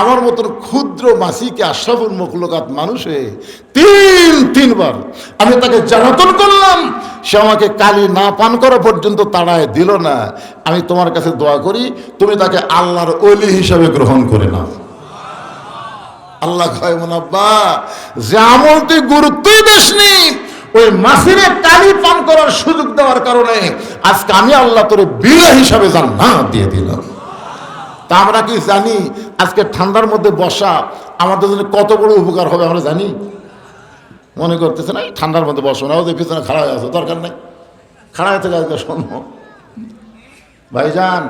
আমার মতন ক্ষুদ্র মাসিকে আশরাফুল মখলুকাত মানুষ হয়ে তিনবার আমি তাকে জ্বালাতন করলাম, সে আমাকে কালি না পান করা পর্যন্ত তাড়ায় দিল না। আমি তোমার কাছে দোয়া করি, তুমি তাকে আল্লাহর ওলি হিসাবে গ্রহণ করে নাও। আল্লাহ কয়, মোনাব্বা যে আমল তুই গুরুত্বই দিসনি, ওই মাসিরে কালি পান করার সুযোগ দেওয়ার কারণে আজকে আমি আল্লাহ তোরে বিলা হিসাবে জান্নাত দিয়ে দিলাম। তা আমরা কি জানি আজকে ঠান্ডার মধ্যে বসা আমাদের জন্য কত বড় উপকার হবে? আমরা জানি? মনে করতেছে না ঠান্ডার মধ্যে বসো না, ওদের পিছনে খাড়া হয়ে আসো, দরকার নেই, খাড়া হয়ে থেকে শোনো। ভাইজান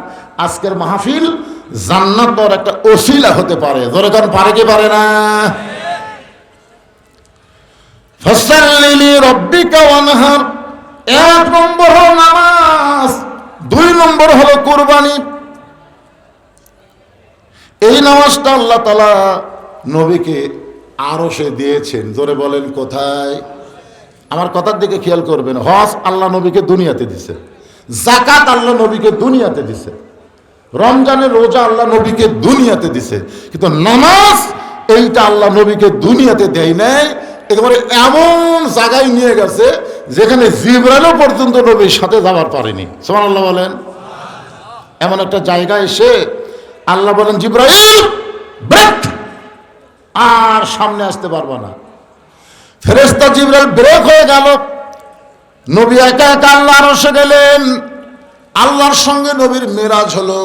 আজকের মাহফিল জান্নাত পাওয়ার একটা ওসিলা হতে পারে, ধরে কারণ পারে কি পারে না? ফাসাল্লি লিরাব্বিকা ওয়ানহার, এক নম্বর হলো নামাজ, দুই নম্বর হলো কুরবানি। এই নামাজটা আল্লাহ তাআলা নবীকে আরশে দিয়েছেন। জোরে বলেন কোথায়? আমার কথার দিকে খেয়াল করবেন। হজ আল্লাহ নবীকে দুনিয়াতে দিছে, যাকাত আল্লাহ নবীকে দুনিয়াতে দিছে, রমজানের রোজা আল্লাহ নবীকে দুনিয়াতে দিছে, কিন্তু নামাজ এইটা আল্লাহ নবীকে দুনিয়াতে দেয় নাই। একেবারে এমন জায়গায় নিয়ে গেছে যেখানে জিবরাইলও পর্যন্ত নবীর সাথে যাবার পারেনি। সুবহানাল্লাহ বলেন। এমন একটা জায়গায় এসে আল্লাহ বলেন, জিবরাইল ব্রেক, আর সামনে আসতে পারবা না। ফেরেশতা জিবরাইল ব্রেক হয়ে গেল, নবী একা একা আল্লাহর আরশে গেলেন। আল্লাহর সঙ্গে নবীর মেরাজ হলো।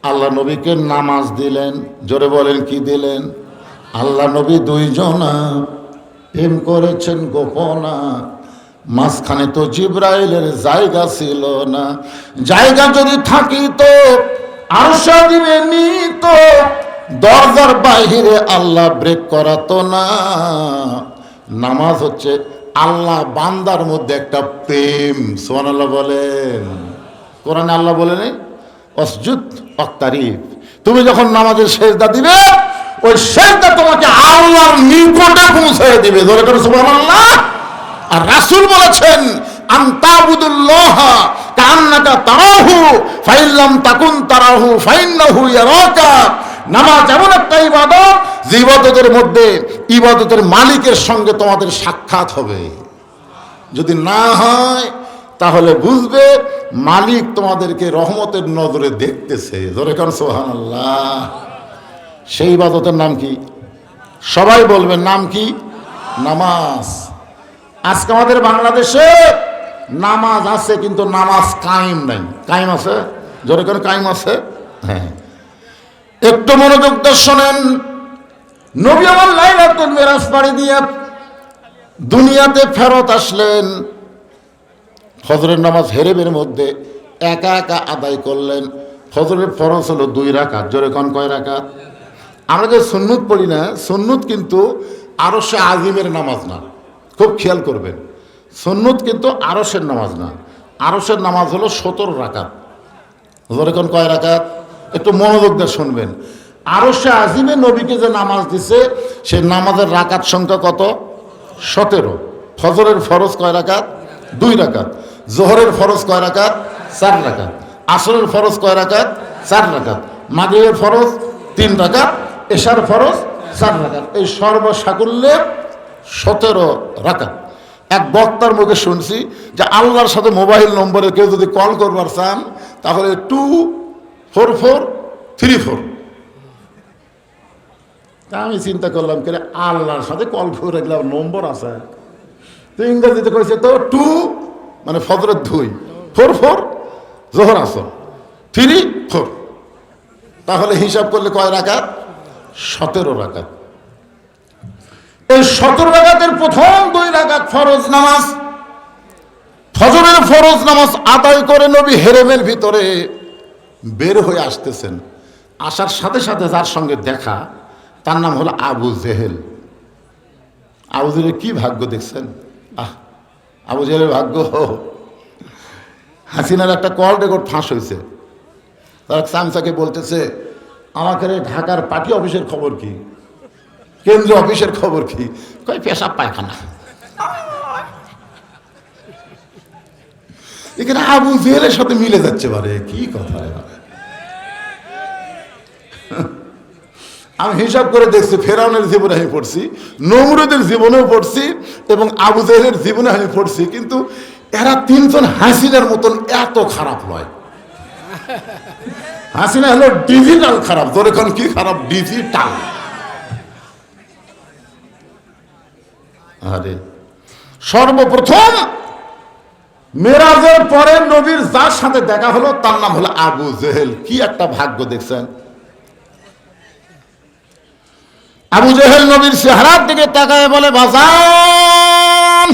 আল্লাহ নবীকে নামাজ দিলেন। জোরে বলেন কি দিলেন? আল্লাহ নবী দুইজনা প্রেম করেছেন গোপনা, মাঝখানে তো জিবরাইলের জায়গা ছিল না। জায়গা যদি থাকিত আরশা দিবে নিত, দরজার বাইরে আল্লাহ ব্রেক করাতো না। নামাজ হচ্ছে আল্লাহ বান্দার মধ্যে একটা প্রেম। সুবহানাল্লাহ বলেন। কোরআনে আল্লাহ বলেন অসজুদ ওয়াক্তারিব, তুমি যখন নামাজের সেজদা দিবে ওই সেজদা তোমাকে আল্লাহর নিকটে পৌঁছে দিবে। জোরে করে সুবহানাল্লাহ। আর রাসূল বলেছেন আনতাবুদুল্লাহ কান্নাকা তারাহু ফাইল্লাম তাকুন তারাহু ফাইন্নাহু ইয়ারাকা। নামাজ এমন একটা ইবাদত যে ইবাদতের মধ্যে ইবাদতের মালিকের সঙ্গে তোমাদের সাক্ষাৎ হবে। যদি না হয় তাহলে বুঝবে মালিক তোমাদেরকে রহমতের নজরে দেখতেছে। জোরে কারণ সুবহানাল্লাহ। সেই ইবাদতের নাম কি? সবাই বলবেন নাম কি? নামাজ। আজকে আমাদের বাংলাদেশে নামাজ আছে কিন্তু নামাজ কায়েম নাই। কায়েম আছে? জোরে করে কায়েম আছে? হ্যাঁ। একটু মনোযোগ দিয়ে শোনেন। নবী আমার লাইলাতুল মিরাজ পাড়ি দিয়ে দুনিয়াতে ফেরত আসলেন। ফজরের নামাজ হেরেমের মধ্যে একা একা আদায় করলেন। ফজরের ফরজ হলো 2 রাকাত। জোরে কোন কয় রাকাত? আমরা যে সুন্নত পড়ি না, সুন্নত কিন্তু আরশে আজিমের নামাজ না। খুব খেয়াল করবেন, সুন্নত কিন্তু আরশের নামাজ না। আরশের নামাজ হলো 17 রাকাত। জোরে কোন কয় রাকাত? একটু মনোযোগ দিয়ে শুনবেন। আরশে আজিমে নবীকে যে নামাজ দিছে সে নামাজের রাকাত সংখ্যা কত? 17। ফজরের ফরজ কয় রাকাত? 2 রাকাত। জোহরের ফরজ কয় রাকাত? 4 রাকাত। আসরের ফরজ কয় রাকাত? 4 রাকাত। মাগরিবের ফরজ 3 রাকাত। এশার ফরজ 4 রাকাত। এই সর্বসাকুল্যে 17 রাকাত। এক বক্তার মুখে শুনছি যে আল্লাহর সাথে মোবাইল নম্বরে কেউ যদি কল করবার চান তাহলে 24434। তা আমি চিন্তা করলাম কে আল্লাহর সাথে কল করে গেলাম নম্বর আছে তো ইংরেজিতে কইছে তো 2 মানে ফজরের 2, 44 জোহর আসর 3, 4। তাহলে হিসাব করলে কয় রাকাত? 17 রাকাত। এই 17 রাকাতের প্রথম 2 রাকাত ফরজ নামাজ। ফজরের ফরজ নামাজ আদায় করে নবী হেরেমের ভিতরে বের হয়ে আসতেছেন। আসার সাথে সাথে যার সঙ্গে দেখা তার নাম হলো আবু জেহেল। আবু জেহেলের কি ভাগ্য দেখছেন? আবু জেহেলের ভাগ্য, হাসিনার একটা কল রেকর্ড ফাঁস হয়েছে। তারা সামসাকে বলতেছে আমাকে ঢাকার পার্টি অফিসের খবর কি, কেন্দ্রীয় অফিসের খবর কি? কয় পেশাব পায়খানা। এখানে আবু জেহেলের সাথে মিলে যাচ্ছে পারে, কি কথা রে। আমি হিসাব করে দেখছি ফেরাউনের জীবনে আমি পড়ছি, নমরুদের জীবনেও পড়ছি এবং আবু জেহেলের জীবনে আমি পড়ছি, কিন্তু এরা 3 জন হাসিনার মতন এত খারাপ নয়। হাসিনা হলো ডিজিটাল খারাপ। তোর এখন কি খারাপ? ডিজিটাল। আরে সর্বপ্রথম মেরাজের পরে নবীর যার সাথে দেখা হলো তার নাম হলো আবু জেহেল। কি একটা ভাগ্য দেখছেন। আবু জেহেল নবীর চেহারার দিকে তাকায় বলে বাজান,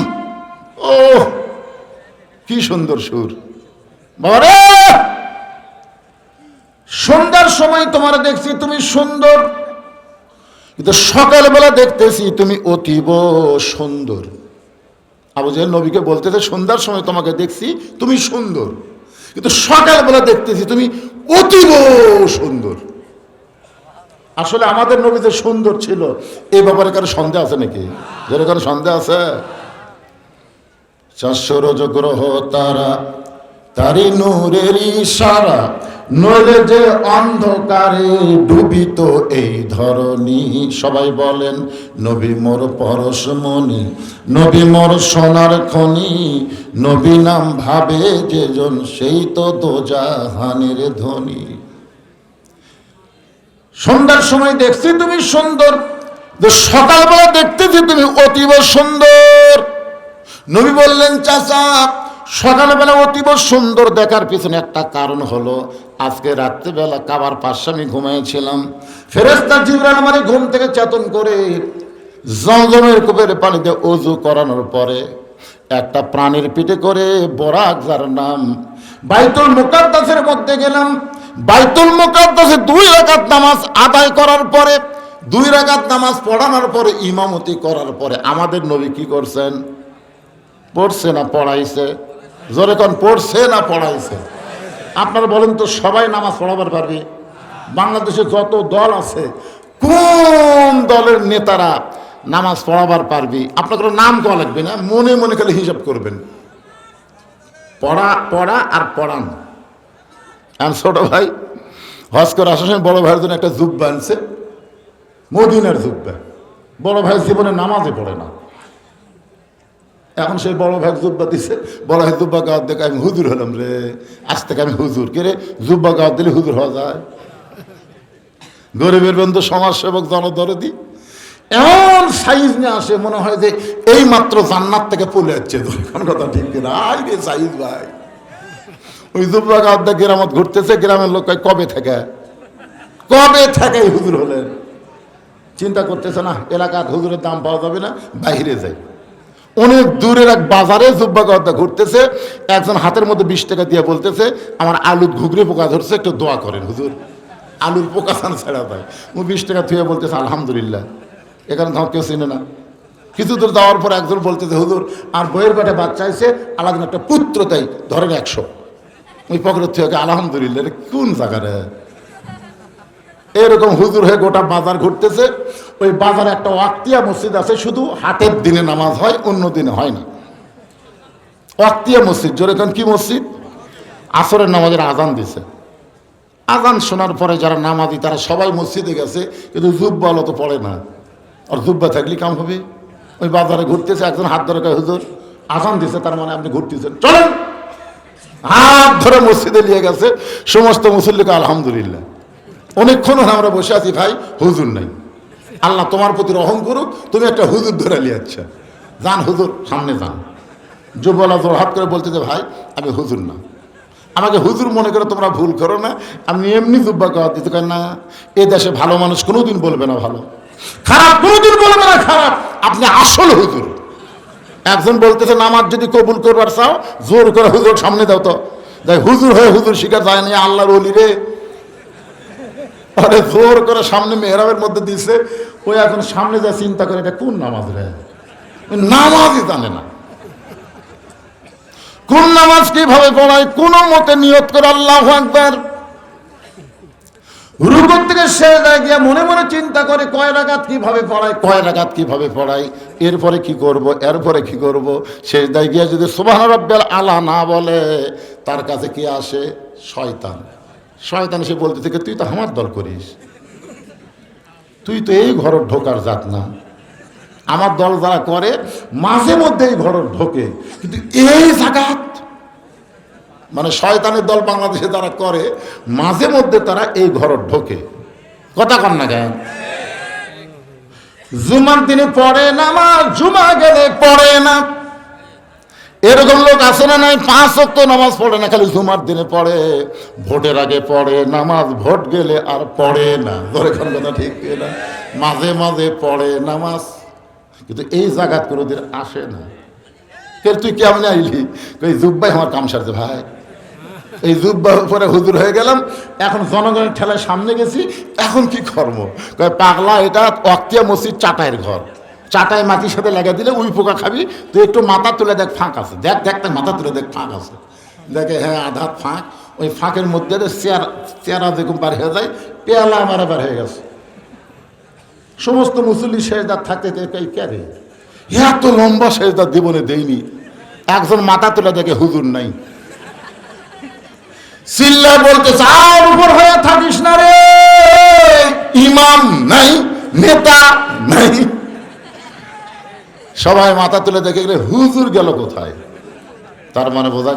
ও কি সুন্দর সুর, বাবারে সময় তোমার দেখছি তুমি সুন্দর, কিন্তু সকালবেলা দেখতেছি তুমি অতীব সুন্দর। আবু জেহেল নবীকে বলতেছে সন্ধ্যার সময় তোমাকে দেখছি তুমি সুন্দর, কিন্তু সকালবেলা দেখতেছি তুমি অতীব সুন্দর। আসলে আমাদের নবী যে সুন্দর ছিল এই ব্যাপারে কারো সন্দেহ আছে নাকি? যেন কারো সন্দেহ আছে? 400 রজগ্রহ তারা, তারি নূরের ইশারা, নইলে যে অন্ধকারে ডুবিত এই ধরনী। সবাই বলেন নবী মোর পরশমণি, নবী মোর সোনার খনি, নবী নাম ভাবে যেজন সেই তো দোজাহানের ধনী। সন্ধ্যার সময় দেখছি তুমি সুন্দর, সকালবেলা দেখতেছি তুমি অতীব সুন্দর। নবী বললেন চাচা সকালবেলা অতীব সুন্দর দেখার পিছনে একটা কারণ হলো, আজকে রাত্রিবেলা কাবার পাশে আমি ঘুমাইছিলাম, ফেরেশতা জিবরাইল আমার ঘুম থেকে চেতন করে জমজমের কূপের পানিতে ওযু করানোর পরে একটা প্রাণীর পিঠে করে বরাক, যার নাম, বাইতুল মুকাদ্দাসের মধ্যে গেলাম। বাইতুল মুকাদ্দাসে 2 রাকাত নামাজ আদায় করার পরে, 2 রাকাত নামাজ পড়ানোর পরে, ইমামতি করার পরে আমাদের নবী কি করছেন? পড়ছে না পড়াইছে? জোরে কোন, পড়ছে না পড়াইছে? আপনারা বলেন তো, সবাই নামাজ পড়াবার পারবে? বাংলাদেশে যত দল আছে কোন দলের নেতারা নামাজ পড়াবার পারবি? আপনার কোনো নাম করা লাগবে না, মনে মনে খালি হিসাব করবেন, পড়া পড়া আর পড়ান। আর ছোট ভাই হজ করে আসার সময় বড় ভাইয়ের জন্য একটা জুব্বা আনছে, মদিনার জুব্বা। বড় ভাই জীবনে নামাজে পড়ে না, এখন সেই বড় ভাই জুব্বা দিছে। বড় ভাই জুব্বা গাওয়াত দেখে আমি হুজুর হলাম রে, আজ থেকে আমি হুজুর। কে রে, জুব্বা গাওয়াত দিলে হুজুর হওয়া যায়? গরিবের বন্ধু, সমাজসেবক, জনদরদি এমন সাইজ নিয়ে আসে মনে হয় যে এই মাত্র জান্নাত থেকে পলে যাচ্ছে। কথা ঠিক কিনা? আই রে সাইজ ভাই। ওই জুব্বা গাওয়াত দেখে গ্রামত ঘুরতেছে, গ্রামের লোক কবে থেকে হুজুর হলেন? চিন্তা করতেছে না এলাকার হুজুরের দাম পাওয়া যাবে না, বাইরে যাই। অনেক দূরের এক বাজারে জুব্বা গাওয়াত ঘুরতেছে, একজন হাতের মধ্যে 20 টাকা দিয়ে বলতেছে আমার আলুর ঘুগরি পোকা ধরছে, একটু দোয়া করেন হুজুর, আলুর পোকা ছান ছেড়া দেয়। ও 20 টাকা থুয়ে বলতেছে আলহামদুলিল্লাহ। এখানে তোমার কেউ চিনে না। কিছু দূর যাওয়ার পর একজন বলতেছে হুজুর আর বইয়ের পেটে বাচ্চা আছে, আলাদা একটা পুত্র তাই ধরেন 100। ওই পকেটের থেকে আলহামদুলিল্লাহ। কোন জায়গারে এরকম হুজুর হয়ে গোটা বাজার ঘুরতেছে। ওই বাজারে একটা ওয়াক্তিয়া মসজিদ আছে, শুধু হাটের দিনে নামাজ হয়, অন্য দিনে হয় না। ওয়াক্তিয়া মসজিদ, জোরে কান কি মসজিদ? আসরের নামাজের আজান দিছে। আজান শোনার পরে যারা নামাজি তারা সবাই মসজিদে গেছে, কিন্তু জুব্বা তো পড়ে না। আর জুব্বা থাকলে কাম হবে? ওই বাজারে ঘুরতেছে, একজন হাত ধরে কয় হুজুর আজান দিছে, তার মানে আপনি ঘুরতেছেন, চলেন। হাত ধরে মসজিদে নিয়ে গেছে, সমস্ত মুসল্লিকে আলহামদুলিল্লাহ। অনেকক্ষণ আমরা বসে আছি, ভাই হুজুর নাই। আল্লাহ তোমার প্রতি রহম করুক, তুমি একটা হুজুর ধরে নিয়ে আচ্ছা যান হুজুর, সামনে যান। যুবলা জোর হাত করে বলতে যে ভাই আমি হুজুর না, আমাকে হুজুর মনে করে তোমরা ভুল করো না, আমি এমনি জুব্বা গাওয়াত দিতে পারেন না। এ দেশে ভালো মানুষ কোনোদিন বলবে না ভালো, খারাপ কোনোদিন বলবে না খারাপ, আপনি আসল হুজুর। একজন বলতেছে নামাজ যদি কবুল করবার চাও জোর করে হুজুর সামনে দাও তো। দেখ হুজুর হয়ে হুজুর শিকার যায় না, আল্লাহর ওলি রে। আরে জোর করে সামনে মেহরাবের মধ্যে দিচ্ছে, ওই এখন সামনে যা চিন্তা করে এটা কোন নামাজ রে, নামাজই জানে না। কোন নামাজ কিভাবে পড়ায়, কোন মতে নিয়ত করে আল্লাহু আকবার, রুকু থেকে সেজদায় গিয়ে মনে মনে চিন্তা করে কয় রাকাত কিভাবে পড়ায়, কয় রাকাত কিভাবে পড়ায়, এরপরে কি করব, এরপরে কি করব। সেজদায় গিয়ে যদি সুবহান রাব্বিয়াল আলা না বলে, তার কাছে কি আসে? শয়তান। শয়তান এসে বলতে থেকে তুই তো আমার দল করিস, তুই তো এই ঘর ঢোকার জাত না। আমার দল যারা করে মাঝে মধ্যে এই ঘর ঢোকে, কিন্তু এই জাকাত মানে শয়তানের দল বাংলাদেশে যারা করে মাঝে মধ্যে তারা এই ঘর ঢোকে। কথা কন না কেন? জুমার দিনে পড়ে নামাজ, জুমা গেলে পড়ে না। এরকম লোক আছে না নাই? 5 ওয়াক্ত নামাজ পড়ে না, খালি জুমার দিনে পড়ে। ভোটের আগে পড়ে নামাজ, ভোট গেলে আর পড়ে না। ধরে কোন কথা ঠিক না? মাঝে মাঝে পড়ে নামাজ, কিন্তু এই জায়গাত কোনোদিন আসে না। তুই কেমন আইলি? জুব্বাই আমার কাম সারছে ভাই, এই জুব্বা পরে হুজুর হয়ে গেলাম, এখন জনগণের ঠেলায় সামনে গেছি, এখন কি কর্ম? পাগলা, এটা অক্তিয়া মসজিদ চাটাইয়ের ঘর, চাটাই মাটির সাথে লেগে দিলে উই পোকা খাবি, তুই একটু মাথা তুলে দেখ ফাঁক আছে, দেখ দেখ মাথা তুলে দেখ ফাঁক আছে, দেখে হ্যাঁ আধা ফাঁক, ওই ফাঁকের মধ্যে চেয়ারা যেরকম বার হয়ে যায়, পেয়ালা আমার বার হয়ে গেছে। সমস্ত মুসল্লি সেজদার থাকতে ক্যারে এত লম্বা সেজদার জীবনে দেয়নি। একজন মাথা তুলে দেখে হুজুর নাই, চিল্লা বলতেছে আর উপর হয়ে থাকিস না রে, ইমাম নাই, নেতা নাই। সবাই মাথা তুলে দেখে গেলে হুজুর গেল কোথায়? তার মানে বোঝা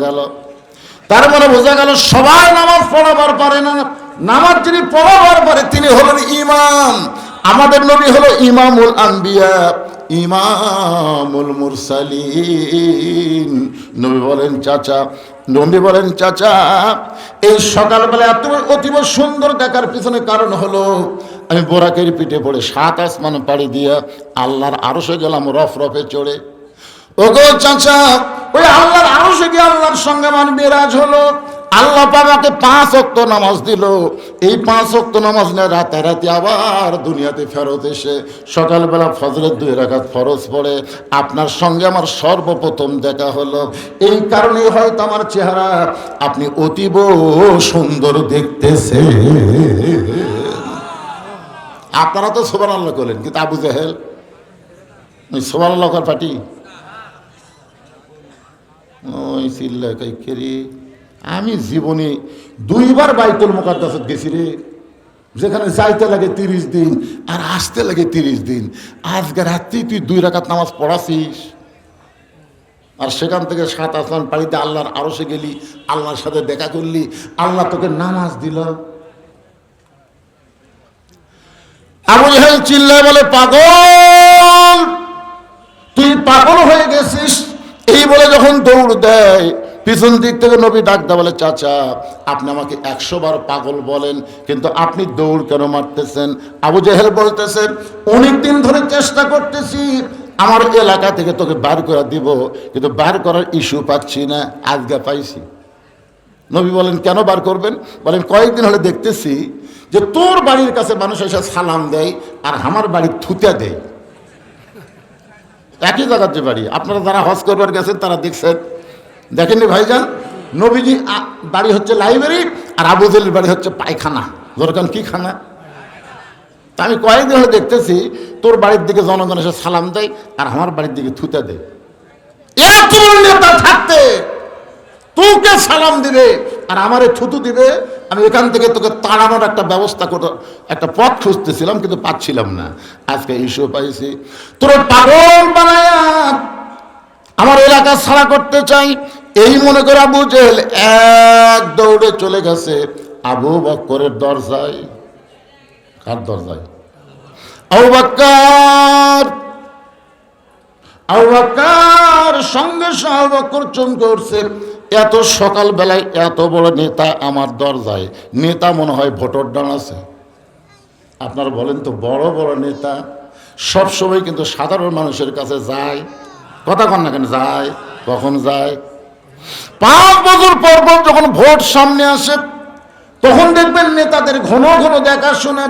গেল সবাই নামাজ পড়াবার পারে না। নামাজ যিনি পড়াবার পারে তিনি হলেন ইমাম। আমাদের নবী হলো ইমামুল আম্বিয়া, ইমামুল মুরসালিন। নবী বলেন চাচা এই সকালবেলা এত অতীব সুন্দর দেখার পিছনে কারণ হলো আমি বোরাকের পিঠে পড়ে 7 আসমান পাড়ি দিয়া আল্লাহর আরশে গেলাম রফরফে চড়ে। ওগো চাচা, ওই আল্লাহর আরশে গিয়ে আল্লাহর সঙ্গে আমার মেরাজ হলো। আল্লাহ পাক 5 ওয়াক্ত নামাজ দিল। এই 5 ওয়াক্ত নামাজ না রাতারাতি আবার দুনিয়াতে ফেরত এসে সকালবেলা ফজরের 2 রাকাত ফরজ পড়ে আপনার সঙ্গে আমার সর্বপ্রথম দেখা হলো। এই কারণেই হয়তো আমার চেহারা আপনি অতীব সুন্দর দেখতেছে। আপনারা তো সুবহানাল্লাহ করলেন, কিন্তু আবু জাহেল সুবহানাল্লাহ কর পাটি ওই চিল্লা কাইকেরি। আমি জীবনে 2 বার বাইতুল মুকাদ্দাসে গেছি রে, যেখানে যাইতে লাগে 30 দিন আর আসতে লাগে 30 দিন। আজকে রাত্রি তুই 2 রাকাত নামাজ পড়াছিস, আর সেখান থেকে 7 আসমান পাড়িতে আল্লাহর আরশে গেলি, আল্লাহর সাথে দেখা করলি, আল্লাহ তোকে নামাজ দিল। আবু জাহেল চিল্লায় বলে পাগল, তুই পাগল হয়ে গেছিস। এই বলে যখন দৌড় দেয়, পিছন দিক থেকে নবী ডাকতে বলে চাচা আপনি আমাকে 100 বার পাগল বলেন, কিন্তু আপনি দৌড় কেন মারতেছেন? আবু জাহেল বলতেছেন অনেকদিন ধরে চেষ্টা করতেছি আমার এলাকা থেকে তোকে বার করে দিব, কিন্তু বার করার ইস্যু পাচ্ছি না, আজকে পাইছি। নবী বলেন কেন বার করবেন? বলেন কয়েকদিন হলে দেখতেছি যে তোর বাড়ির কাছে মানুষ এসে সালাম দেয় আর আমার বাড়ি থুতে দেয়। একই জায়গার যে বাড়ি, আপনারা যারা হজ করবার গেছেন তারা দেখছেন, দেখেননি ভাইজান? নবীজি বাড়ি হচ্ছে লাইব্রেরি আর আবু জাহেলের বাড়ি হচ্ছে পায়খানা। দরকার কি খানা? তা আমি কয়েকদিন হলে দেখতেছি তোর বাড়ির দিকে জনগণ এসে সালাম দেয় আর আমার বাড়ির দিকে থুতে দেয়। এত নেতা থাকতে তোকে সালাম দিবে আর আমারে থুতু দিবে, আমি এখান থেকে তোকে তাড়ানোর একটা ব্যবস্থা করে একটা পথ খুঁজতেছিলাম, কিন্তু পাচ্ছিলাম না। আজকে ইস্যু পাইছি, তোর পাগল বানায়া আমার এলাকা ছাড়া করতে চাই। এই মনে করে আবু জাহেল এক দৌড়ে চলে গেছে আবু বকরের দরজায়। কার দরজায়? আবু বকর সঙ্গে আবু বকর চমকে উঠছে। এত সকাল বেলায় এত বড় নেতা আমার দরজায়। নেতা মনে হয় ভোটর ডান আছে। আপনারা বলেন তো, বড় বড় নেতা সবসময় কিন্তু সাধারণ মানুষের কাছে যায়। কথা কন না কেন? যায়। কখন যায়? 5 বছর পর পর যখন ভোট সামনে আসে তখন দেখবেন নেতাদের ঘন ঘন দেখাশোনা।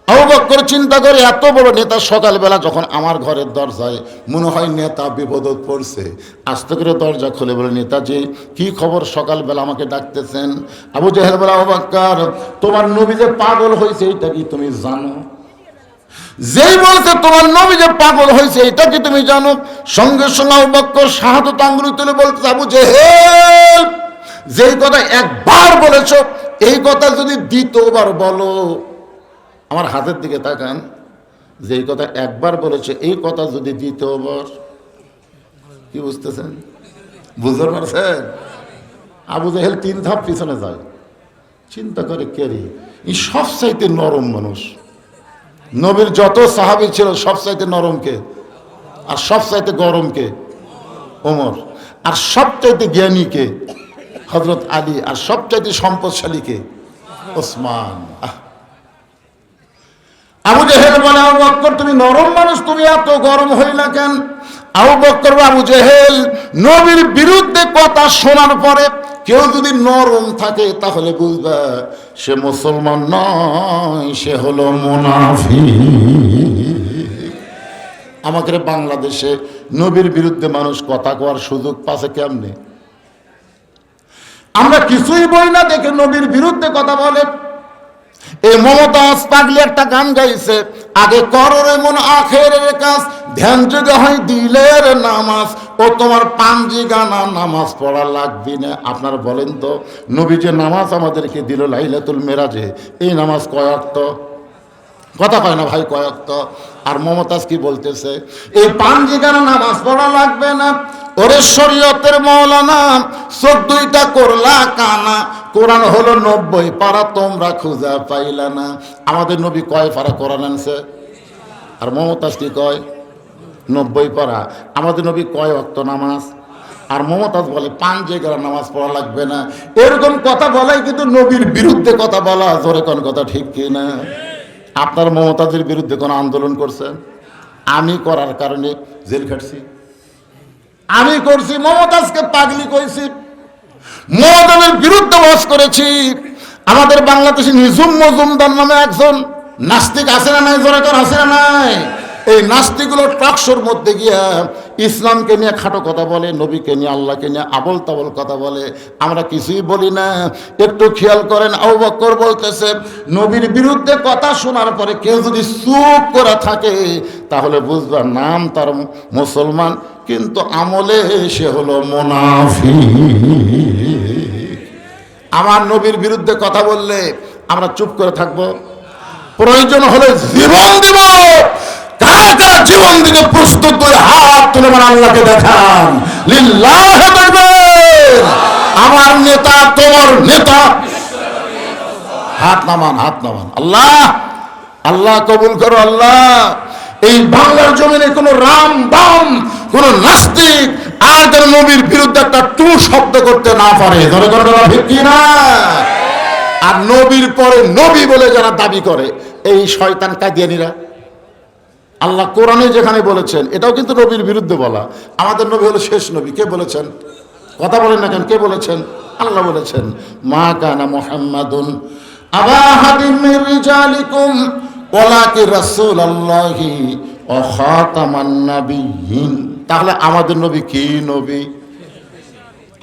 আবু বকর চিন্তা করে এত বড় নেতা সকালবেলা যখন আমার ঘরের দরজায়, মনে হয় নেতা বিপদত পড়ছে। আস্তে করে দরজা খুলে বলে নেতাজি কি খবর, সকালবেলা আমাকে ডাকতেছেন? আবু জাহেল বলে আবু বকর তোমার নবী যে পাগল হয়েছে এটা কি তুমি জানো? যেই বলছে তোমার নবী যে পাগল হয়েছে এটা কি তুমি জানো? সঙ্গে সঙ্গে আবু বকর শাহাদাত আঙ্গুল তুলে বলতে আবু জাহেল যেই কথা একবার বলেছো এই কথা যদি দ্বিতীয়বার বলো। আমার হাতের দিকে তাকান, যেই কথা একবার বলেছে এই কথা যদি দ্বিতীয়বার, কি বুঝতেছেন? বুঝতে পারছেন? আবু জাহেল 3 ধাপ পিছনে যায়, চিন্তা করে কে রে এই সবচাইতে নরম মানুষ। নবীর যত সাহাবী ছিল সবচাইতে নরম কে? আর সবচাইতে গরম কে? ওমর। আর সবচাইতে জ্ঞানী কে? হযরত আলী। আর সবচাইতে সম্পদশালী কে? ওসমান। আবু জাহেল বলে আবু বকর তুমি নরম মানুষ, তুমি এত গরম হইলা কেন? আবু বকর আবু জাহেল নবীর বিরুদ্ধে কথা শোনার পরে কেউ যদি নরম থাকে তাহলে বুঝবে সে মুসলমান নয়, সে হলো মুনাফিক। আমাদের বাংলাদেশে নবীর বিরুদ্ধে মানুষ কথা কওয়ার সুযোগ পাচ্ছে কেমনে? আমরা কিছুই বই না দেখে নবীর বিরুদ্ধে কথা বলে। এই মমতাজ পাগলি একটা গান গাইছে, আগে করো রে মন আখেরের কাজ, ধ্যান যোগে হয় দিলের নামাজ, ও তোমার পাঞ্জি গানা নামাজ পড়া লাগবে না। আপনারা বলেন তো, নবী যে নামাজ আমাদেরকে দিল লাইলাতুল মেরাজে, এই নামাজ কয় ওয়াক্ত? কথা কয় না ভাই, কয় ওয়াক্ত? আর মমতাজ কি বলতেছে? এই পাঞ্জি গানা নামাজ পড়া লাগবে না। ওরে শরীয়তের মৌলানা, 14টা করলা কানা, কোরআন হলো 90 পারা, তোমরা খুঁজা পাইলা না। আমাদের নবী কয় পারা কোরআন আনছে? আর মমতাজ কি কয়? 90 পারা। আমাদের নবী কয় ওয়াক্ত নামাজ? আর মমতাজ বলে পাঞ্জে গেলা নামাজ পড়া লাগবে না। এরকম কথা বলাই কিন্তু নবীর বিরুদ্ধে কথা বলা। জোরে কোন কথা ঠিক কি না? আপনার মমতাজের বিরুদ্ধে কোন আন্দোলন করছেন? আমি করার কারণে জেল খাটছি, আমি করছি। মমতাজকে পাগলি কইছি, মমতাজের বিরুদ্ধে ওয়াজ করেছি। আমাদের বাংলাদেশে নিঝুম মজুমদার নামে একজন নাস্তিক আছে না নাই? জোরে কোন আছে না নাই? এই নাস্তিকগুলো টকশোর মধ্যে গিয়া ইসলামকে নিয়ে খাটো কথা বলে, নবীকে নিয়ে আল্লাহকে নিয়ে আবল তাবল কথা বলে। আমরা কিছুই বলি না। একটু খেয়াল করেন, আবু বকর বলতেছে নবীর বিরুদ্ধে কথা শোনার পরে কেউ যদি চুপ করে থাকে তাহলে বুঝবা নাম তার মুসলমান, কিন্তু আমলে সে হলো মুনাফিক। আমার নবীর বিরুদ্ধে কথা বললে আমরা চুপ করে থাকবো? প্রয়োজন হলে জীবন দিব। কারা কারা জীবন দিতে প্রস্তুত? করে হাত তুলে আমার আল্লাহকে দেখান। লিল্লাহ তাকবীর। আমার নেতা, তোমার নেতা, হাত নামান, হাত নামান। আল্লাহ, আল্লাহ কবুল করো আল্লাহ। এই বাংলার জমিনে কোন রাম বাম, কোন নাস্তিক আর যেন নবীর বিরুদ্ধে একটা টু শব্দ করতে না পারে। ধরে ধরে ঠিক কিনা? আর নবীর পরে নবী বলে যারা দাবি করে, এই শয়তান কাদিয়ানীরা, আল্লাহ কোরআনে যেখানে বলেছেন এটাও কিন্তু নবীর বিরুদ্ধে বলা। আমাদের নবী হলো শেষ নবী। কে বলেছেন? কথা বলেন না কেন? কে বলেছেন? আল্লাহ বলেছেন, মা কানা মুহাম্মাদুন আবা আহাদিন মির রিজালিকুম ওয়ালাকিন রাসূলুল্লাহি ওয়া খাতামান নাবিয়্যিন। তাহলে আমাদের নবী কি নবী?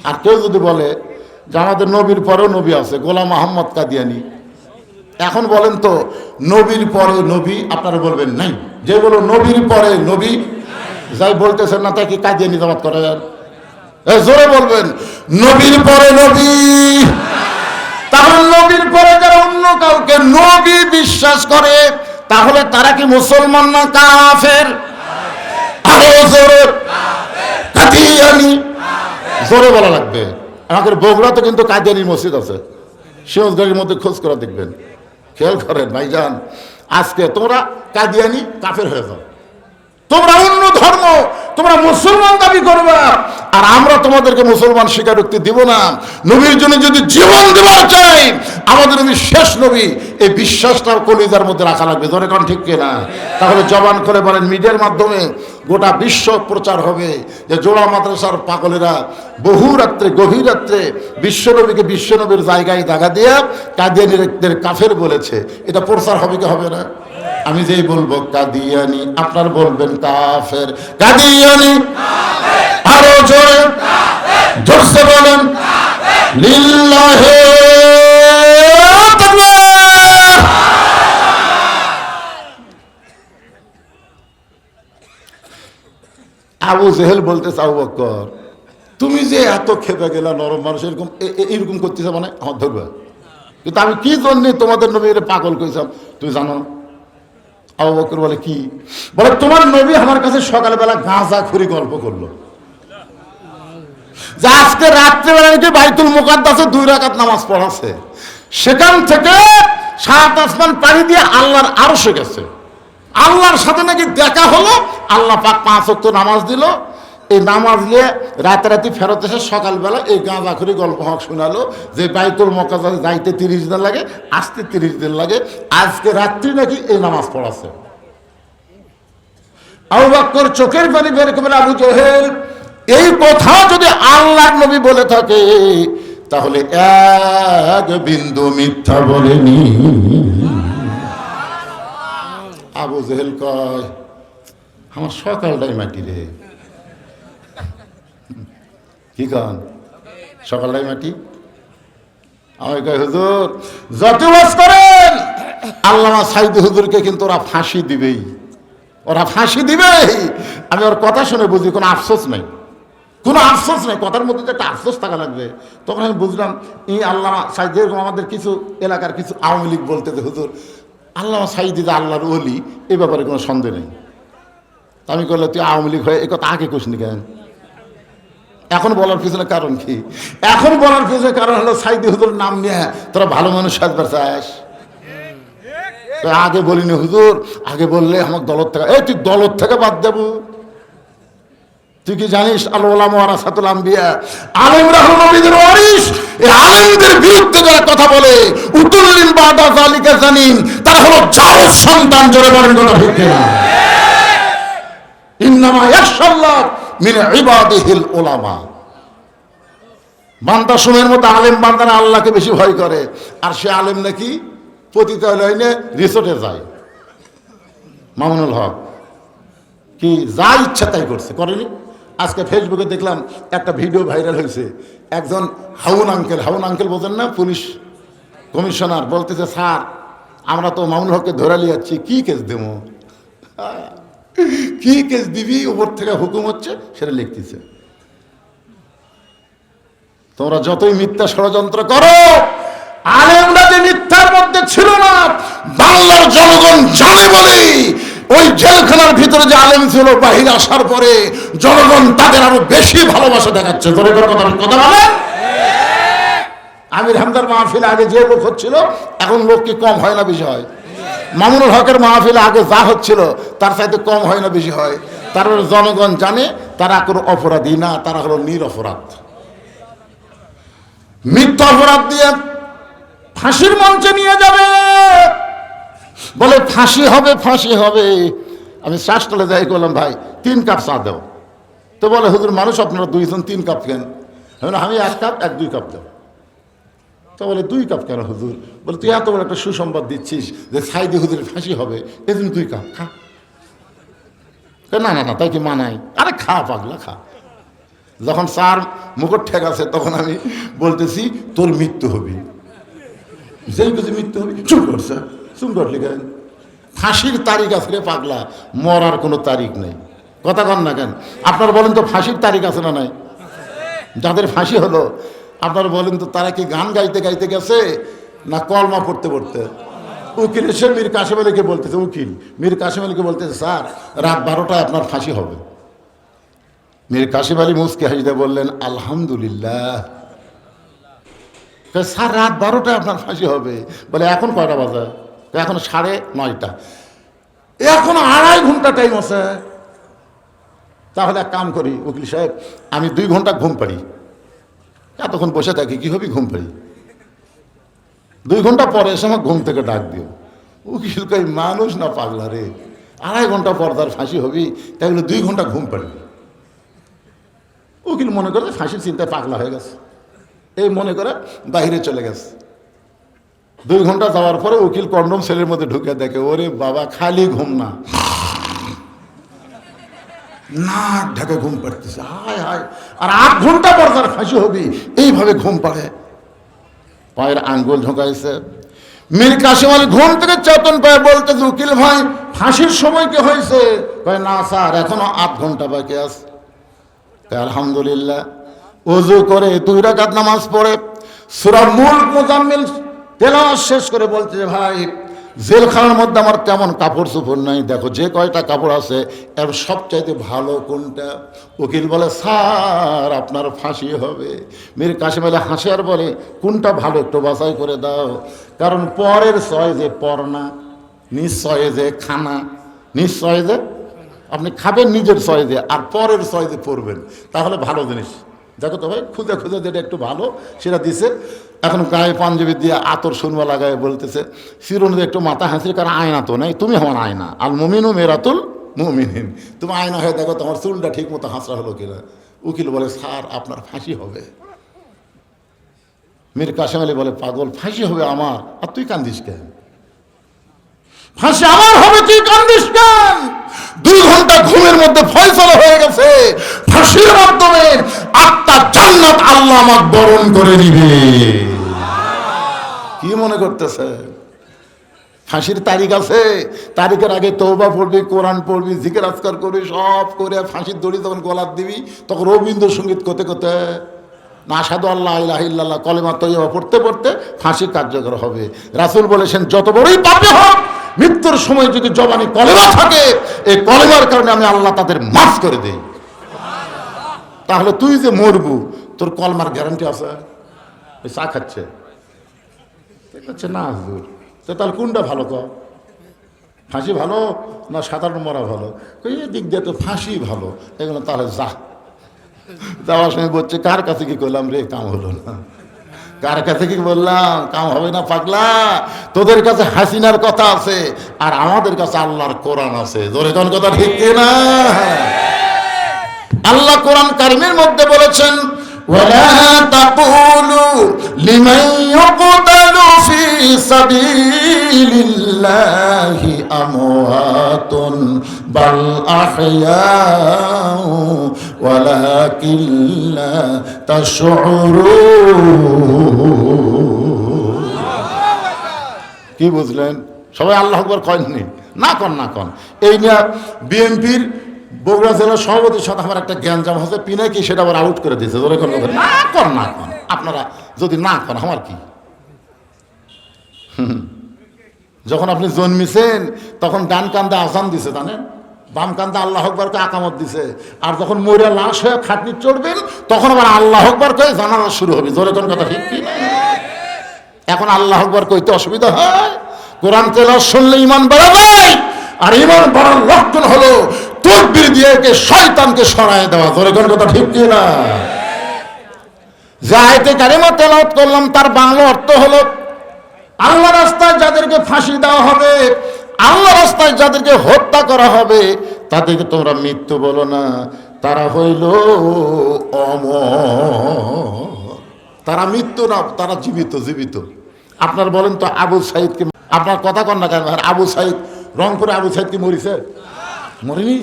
আর কেউ যদি বলে যে আমাদের নবীর পরেও নবী আছে, গোলাম মোহাম্মদ কাদিয়ানী, এখন বলেন তো নবীর পরে নবী? আপনারা বলবেন নাই। যে বলো নবীর পরে নবী, যাই বলতেছেন না তাই কি কাদিয়ানী জামাত করে? জোরে বলবেন নবীর পরে নবী। তাহলে নবীর পরে যারা অন্য কাউকে নবী বিশ্বাস করে তাহলে তারা কি মুসলমান না কাফের? আরো জোরে কাদিয়ানী, জোরে বলা লাগবে। আমাদের বগুড়াতে কিন্তু কাদিয়ানীর মসজিদ আছে, সিরাজগঞ্জের মধ্যে খোঁজ করে দেখবেন। খেয়াল করেন ভাইজান, আজকে তোমরা কাদিয়ানী কাফের হয়ে যাও, তোমরা অন্য ধর্ম, তোমরা মুসলমান দাবি করবে, আর আমরা তোমাদেরকে মুসলমান স্বীকারোক্তি দিব না। নবীর জন্য যদি জীবন দেওয়া চাই, আমাদের নবী শেষ নবী, এই বিশ্বাসটা কলিজার মধ্যে রাখা লাগবে। ধরে কারণ ঠিক কিনা? তাহলে জবান করে বলেন, মিডিয়ার মাধ্যমে গোটা বিশ্ব প্রচার হবে যে জোড়া মাদ্রাসার পাগলেরা বহু রাত্রে, গভীর রাত্রে বিশ্বনবীকে বিশ্বনবীর জায়গায় দাগা দিয়ে কাদিয়ানীদের কাফের বলেছে। এটা প্রচার হবে কি হবে না? আমি যেই বলবো কাদিয়ানী, আপনার বলবেন কাফের। কাদিয়ানী আরো জোরে জোরসে বলেন লিল্লাহি তাকবীর। আবু জেহেল বলতেছে, আবু বকর তুমি যে এত খেপে গেলা, নরম মানুষ এরকম এরকম করতেছে, মানে আমার ধরবে। কিন্তু আমি কি জন্য তোমাদের নবী পাগল কইলাম তুই জানো? আবু বকর বলে কি? বলে তোমার নবী আমার কাছে সকালবেলা গাঁজা খুরি গল্প করলো যে আজকে রাত্রেবেলা নাকি বাইতুল মুকাদ্দাসে 2 রাকাত নামাজ পড়াছে, সেখান থেকে 7 আসমান পাড়ি দিয়ে আল্লাহর আরশে গেছে, আল্লাহর সাথে নাকি দেখা হলো, আল্লাহ পাক 5 ওয়াক্ত নামাজ দিল। এই নামাজ নিয়ে রাতারাতি ফেরত এসে সকালবেলা এই গাঁজাখুরি গল্প হক শোনালো যে বাইতুল মুকাদ্দাসে যাইতে 30 দিন লাগে, আসতে 30 দিন লাগে, আজকে রাত্রি নাকি এই নামাজ পড়াছে। আবু বকর চোখের পানি বের করে, আবু জেহেল এই কথা যদি আল্লাহর নবী বলে থাকে তাহলে এক বিন্দু মিথ্যা বলেনি। আবু জেহেল কয় আমার সকালটাই মাটি রে। কি কন সকালটাই মাটি? আমি কই হুজুর যত ওয়াজ করেন আল্লামা সাইদি হুজুরকে কিন্তু ওরা ফাঁসি দিবেই, ওরা ফাঁসি দিবেই। আমি ওর কথা শুনে বুঝি কোনো আফসোস নাই, কোনো আফসোস নেই, কথার মধ্যে একটা আফসোস থাকা লাগবে। তখন আমি বুঝলাম এই আল্লামা সাইদি, এরকম আমাদের কিছু এলাকার কিছু আওয়ামী লীগ বলতে যে হুজুর আল্লামা সাইদি যে আল্লাহর ওলি, এ ব্যাপারে কোনো সন্দেহ নেই। আমি করলে তুই আওয়ামী লীগ হয়ে এ কথা আগে কোসনি কেন? এখন বলার পিছনে কারণ কি? এখন বলার পিছনে কারণ হলো সাইদি হুজুর নাম নিয়ে তোরা ভালো মানুষ সাজবার চাস। আগে বলিনি হুজুর, আগে বললে আমাকে দলত থেকে, এই তুই দলত থেকে বাদ দেবো? তুই কি জানিস আল উলামা ওয়ারাসাতুল আম্বিয়া, আলেমরা হলো নবীদের ওয়ারিস। এই আলেমদের বিরুদ্ধে যারা কথা বলে উতুল্লিন বাদা যালিকা জানিন, তারা হলো জারজ সন্তান। জোরে বলেন কথা ঠিক কিনা? ইন্নামা ইয়াখশাল্লাহ মিন ইবাদিহিল উলামা। বান্দা সময়ের মতো আলেম বান্দারা আল্লাহকে বেশি ভয় করে, আর সে আলেম নাকি পতিতালয়ে রিসোর্টে যায়। মামুনুল হক কি যা ইচ্ছা তাই করছে, করেনি? আজকে ফেসবুকে দেখলাম একটা ভিডিও ভাইরাল হয়েছে, একজন হাউন আঙ্কেল বোঝেন না, পুলিশ কমিশনার, বলতেছে স্যার আমরা তো মামুনুল হককে ধরে নিয়ে যাচ্ছি, কি কেস দেবো, কি কেস দিবি, উপর থেকে হুকুম হচ্ছে সেটা লিখতেছে। তোমরা যতই মিথ্যা ষড়যন্ত্র করো, আলেমরা যে মিথ্যার মধ্যে ছিল না বাংলার জনগণ জানে বলে ওই জেলখানার ভিতরে যে আলেম ছিল, বাহিরে আসার পরে জনগণ তাদের আরো বেশি ভালোবাসা দেখাচ্ছে। কথা বলেন। আমির হামদার মাহফিল আগে যে লোক হচ্ছিল, এখন লোক কি কম হয় না বেশি হয়? মামুনুল হকের মাহফিল আগে যা হচ্ছিল তার চাইতে কম হয় না বেশি হয়? তারপরে জনগণ জানে তারা কোনো অপরাধী না, তারা হলো নিরপরাধ। মিথ্যা অপরাধ দিয়ে ফাঁসির মঞ্চে নিয়ে যাবে, বলে ফাঁসি হবে ফাঁসি হবে। আমি শ্বাসতলে যাই করলাম, ভাই 3 কাপ চা দাও। তো বলে হুজুর মানুষ আপনারা 2 জন 3 কাপ কেন? আমি 1 কাপ 2 কাপ দাও। তো বলে 2 কাপ কেন হুজুর? বলে তুই এত বড় একটা সুসংবাদ দিচ্ছিস যে সাইদি হুজুরের ফাঁসি হবে, এজন্য 2 কাপ খা। না না না, তাই কি মানাই? আরে খা পাগলা খা। যখন স্যার মুখর ঠেক আছে তখন আমি বলতেছি তোর মৃত্যু হবে, যেই কিছু মৃত্যু হবে। চুপ করছে, চুপ করলি কেন? ফাঁসির তারিখ আছে রে পাগলা, মরার কোনো তারিখ নেই। কথা কন না কেন? আপনারা বলেন তো ফাঁসির তারিখ আছে না নাই? যাদের ফাঁসি হলো আপনারা বলেন তো তারা কি গান গাইতে গাইতে গেছে না কলমা পড়তে পড়তে? উকিল এসে মীর কাসেম আলীকে বলতেছে, উকিল মীর কাসেম আলীকে বলতেছে স্যার রাত 12টায় আপনার ফাঁসি হবে। মীর কাসেম আলী মুসকে হাসিতে বললেন আলহামদুলিল্লাহ। স্যার রাত 12টায় আপনার ফাঁসি হবে? বলে এখন কয়টা বাজে? এখন 9:30। এখন 2.5 ঘন্টা টাইম আছে। তাহলে এক কাম করি উকিল সাহেব, আমি 2 ঘন্টা ঘুম পাড়ি, এতক্ষণ বসে থাকি কীভাবে ঘুম পাড়ি, 2 ঘন্টা পরে এসে আমার ঘুম থেকে ডাক দিও। উকিল কই মানুষ না পাগলা রে, 2.5 ঘন্টা পর তার ফাঁসি হবি, তাই বলে 2 ঘন্টা ঘুম পাড়ি। উকিল মনে করে ফাঁসির চিন্তায় পাগলা হয়ে গেছে, এই মনে করে বাইরে চলে গেছে। 2 ঘন্টা যাওয়ার পরে উকিল কন্ডম সেলের মধ্যে ঢুকে দেখে ওরে বাবা খালি ঘুম না, নাক ঢাকে ঘুম পাড়তেছে, হায় হায়। আর 8 ঘন্টা পর তার ফাঁসি হবি, এইভাবে ঘুম পাড়ে। পায়ের আঙ্গুল ঢোকাইছে। মীর কাসেম আলী ঘুম থেকে চেতন পায়, বলতেছে উকিল ভাই ফাঁসির সময় কি হয়েছে? কয় না স্যার এখনো 8 ঘন্টা বাকি আছে। আলহামদুলিল্লাহ। ওযু করে 2 রাকাত নামাজ পড়ে সূরা মুলক মুজাম্মিল তেলাওয়াত শেষ করে বলতেছে ভাই জেলখানার মধ্যে আমার তেমন কাপড় চোপড় নাই, দেখো যে কয়টা কাপড় আছে এর সবচাইতে ভালো কোনটা? উকিল বলে স্যার আপনার ফাঁসি হবে। মীর কাসেম আলী হাসে আর বলে কোনটা ভালো একটু বাছাই করে দাও, কারণ পরের চয়েজে পর না, নিশ্চয়েজে খানা, নিশ্চয়েজে আপনি খাবেন নিজের চয়েজে, আর পরের চয়েজে পড়বেন, তাহলে ভালো জিনিস। দেখো তো ভাই খুঁজে খুঁজে যেটা একটু ভালো সেটা দিছে। এখন গায়ে পাঞ্জাবি দিয়ে আতর সুনমা লাগায় বলতেছে চিরুনি একটু মাথা হাসির, কারণ আয়না তো নেই, তুমি আমার আয়না, আল মুমিনু মেরাতুল মুমিনিন, তুমি আয়না হয়ে দেখো তোমার চুলটা ঠিক মতো হাসরা হলো কিনা। উকিল বলে স্যার আপনার ফাঁসি হবে। মীর কাসেম আলী বলে, পাগল, ফাঁসি হবে আমার, আর তুই কান্দিস কেন? ফাঁসি আমার হবে, তুই কান্দিস কেন? 2 ঘন্টা ঘুমের মধ্যে ফয়সালা হয়ে গেছে, ফাঁসির মাধ্যমে আত্মার জান্নাত আল্লাহ আমাকে বরণ করে নিবে। কি মনে করতেছে? ফাঁসির তারিখ আছে, তারিখের আগে তওবা পড়বি, কোরআন পড়বি, জিকির আজকার করবি, সব করে ফাঁসির দড়ি যখন গলার দিবি, তখন রবীন্দ্রসঙ্গীত করতে করতে না আশহাদু আল্লাহ ইলাহা ইল্লাল্লাহ কলেমা তয়্যিবা পড়তে পড়তে ফাঁসি কার্যকর হবে। রাসূল বলেছেন, যত বড়ই পাপী হোক, মৃত্যুর সময় যদি জবানি কলেমা থাকে, এই কলেমার কারণে আমি আল্লাহ তাদের মাফ করে দেই। তাহলে তুই যে মরবু, তোর কলমার গ্যারান্টি আছে? ওই চা খাচ্ছে না হুজুর, তো তাহলে কোনটা ভালো? ফাঁসি ভালো না সাধারণ মরা ভালো? এই দিক দিয়ে তো ফাঁসি ভালো। এগুলো তাহলে যাওয়ার সময় বলছে, কার কাছে কি করলাম রে, কাম হলো না। কার কাছে কি বললাম, কাম হবে না পাগলা। তোদের কাছে হাসিনার কথা আছে, আর আমাদের কাছে আল্লাহর কোরআন আছে। জোরে কোন কথা ঠিক না? আল্লাহ কোরআন কারিমের মধ্যে বলেছেন, ওয়ালা তাকুলু লিমান ইউকতালু ফি সাবিলিল্লাহি আমওয়াতুন বাল আহইয়াউ ওয়ালাকিন লা তাশউরুন। কি বুঝলেন? সবাই আল্লাহু আকবার কয়নি? না কন না কন। এই নিয়ে বিএনপির বগুড়া জেলার সভাপতির সাথে আমার একটা জ্ঞানজাম হচ্ছে, পিনাকি সেটা আবার আউট করে দিয়েছে। ধরে কোন না কর না কর, আপনারা যদি না করেন আমার কি? যখন আপনি জন্মিছেন তখন ডান কান্দে আজান দিছে, জানেন, বাম কান্দে আল্লাহ আকবারকে আকামত দিছে। আর যখন মরিয়া লাশ হয়ে খাটনি চড়বেন, তখন আবার আল্লাহ আকবার কয়ে জানাজা শুরু হবে। জোরে কোন কথা ঠিক কি? এখন আল্লাহ আকবার কইতে অসুবিধা হয়? কোরআন তেলাওয়াত শুনলে ঈমান বেড়ে যায়, আর ঈমান বাড়ার লক্ষণ হলো তাকবীর দিয়ে শয়তানকে সরায় দেওয়া। জোরে কোন কথা ঠিক কি না? যে আয়াতে কারিমা তেলাওয়াত করলাম, তার বাংলা অর্থ হলো, আল্লাহ রাস্তায় যাদেরকে ফাঁসি দেওয়া হবে, আল্লাহ রাস্তায় যাদেরকে হত্যা করা হবে, তাদেরকে তোমরা মৃত্যু বলো না, তারা হইল অমর। তারা মৃত্যু না, তারা জীবিত। জীবিত আপনার বলেন তো, আবু সাইদকে, আপনার কথা কন না কেন? আবু সাইদ, রংপুরে আবু সাইদ কি মরিছে? মরিনি।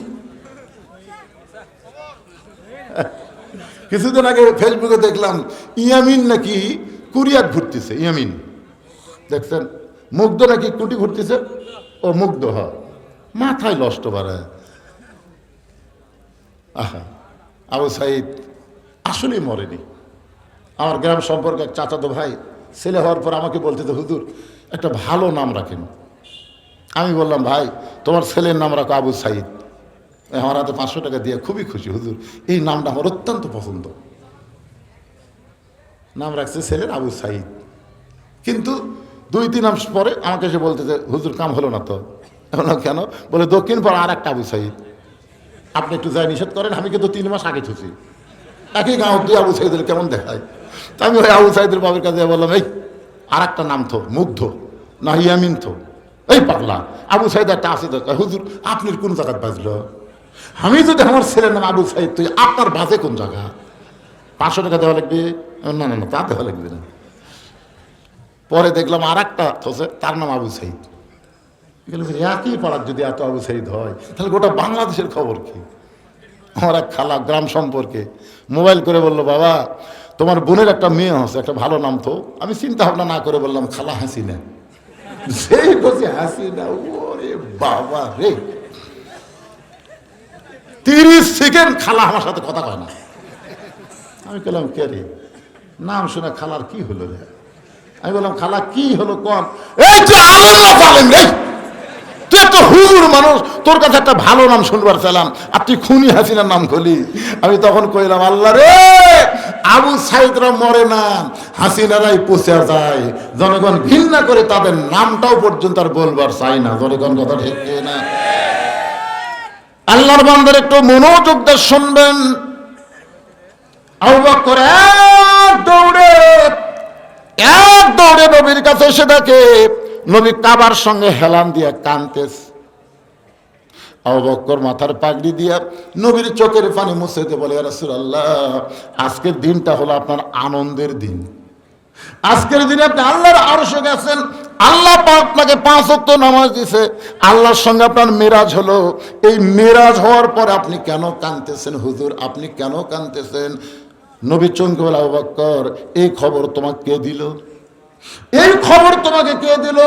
কিছুদিন আগে ফেসবুকে দেখলাম, ইয়ামিন নাকি কুরিয়ার ঘুরতেছে। ইয়ামিন দেখছেন? মুগ্ধ নাকি কুটি ঘুরতেছে। ও মুগ্ধ, হয় মাথায় নষ্ট বাড়ায়। আহা, আবু সাইদ আসলেই মরেনি। আমার গ্রাম সম্পর্কে এক চাচাতো ভাই ছেলে হওয়ার পর আমাকে বলতেছে, হুজুর একটা ভালো নাম রাখেন। আমি বললাম, ভাই তোমার ছেলের নাম রাখো আবু সাইদ। আমার হাতে 500 টাকা দিয়ে খুবই খুশি, হুজুর এই নামটা আমার অত্যন্ত পছন্দ। নাম রাখছে ছেলের আবু সাইদ। কিন্তু 2-3 মাস পরে আমাকে এসে বলতেছে, হুজুর কাম হলো না তো। কেন? বলে দক্ষিণ পাড়া আর একটা আবু সাইদ, আপনি একটু যাই নিষেধ করেন। আমি কিন্তু 3 মাস আগে ছুছি, একই গাঁও, 2 আবু সাইদের কেমন দেখায়। তা আমি ওই আবু সাইদের বাবার কাছে বললাম, এই আর একটা নাম থো, মুগ্ধ না ইয়ামিন থো। এই পাগলা, আবু সাইদ একটা আছে দরকার। হুজুর আপনার কোন জায়গায় বাজলো? আমি যদি আমার ছেলের নাম আবু সাইদ, তুই আপনার বাজে কোন জায়গা? 500 টাকা দেওয়া লাগবে? না না না, তা দেওয়া লাগবে না। পরে দেখলাম আর একটা আছে, তার নাম আবু সাইদ। একই পাড়ার যদি এত আবু সাইদ হয়, তাহলে গোটা বাংলাদেশের খবর কি? আমার এক খালা গ্রাম সম্পর্কে মোবাইল করে বললো, বাবা তোমার বোনের একটা মেয়ে আছে, একটা ভালো নাম তো। আমি চিন্তা ভাবনা না করে বললাম, খালা হাসিনা। সেই বলছি হাসিনা, ওরে বাবা রে, 30 সেকেন্ড খালা আমার সাথে কথা কয় না। আমি বললাম, কে রে? নাম শুনে খালার কি হলো রে? আমি বললাম, খালা কি হলো কম? এই যে আল্লাহ পালেন রে, তুই একটা হুজুর মানুষ, তোর কাছে একটা ভালো নাম শুনবার চাইলাম, আর তুই খুনি হাসিনার নাম খলি। আমি তখন কইলাম, আল্লাহ রে, আবু সাইদরা মরে না, হাসিনারাই পচে যায়। জনগণ ঘৃণা করে তাদের নামটাও পর্যন্ত আর বলবার চাই না। জনগণ কথা ঠিক না? আল্লাহর বান্দার একটু মনোযোগ দিয়ে শুনবেন। আবু বকর এক দৌড়ে নবীর কাছে এসে দেখে নবী কাবার সঙ্গে হেলান দিয়ে কাঁদতেছে। আবু বকর মাথার পাগড়ি দিয়া নবীর চোখের পানি মুছে দিয়ে বলে, ইয়া রাসূলুল্লাহ, আজকের দিনটা হলো আপনার আনন্দের দিন। আজকের দিনে আপনি আল্লাহর আরশে গেছেন, আল্লাহ পাক আপনাকে 5 ওয়াক্ত নামাজ দিয়েছে, আল্লাহর সঙ্গে আপনার মেরাজ হলো। এই মেরাজ হওয়ার পর আপনি কেন কাঁদতেছেন হুজুর? আপনি কেন কাঁদতেছেন? নবী চমকে বলে, আবু বকর, এই খবর তোমাকে কে দিল? এই খবর তোমাকে কে দিল?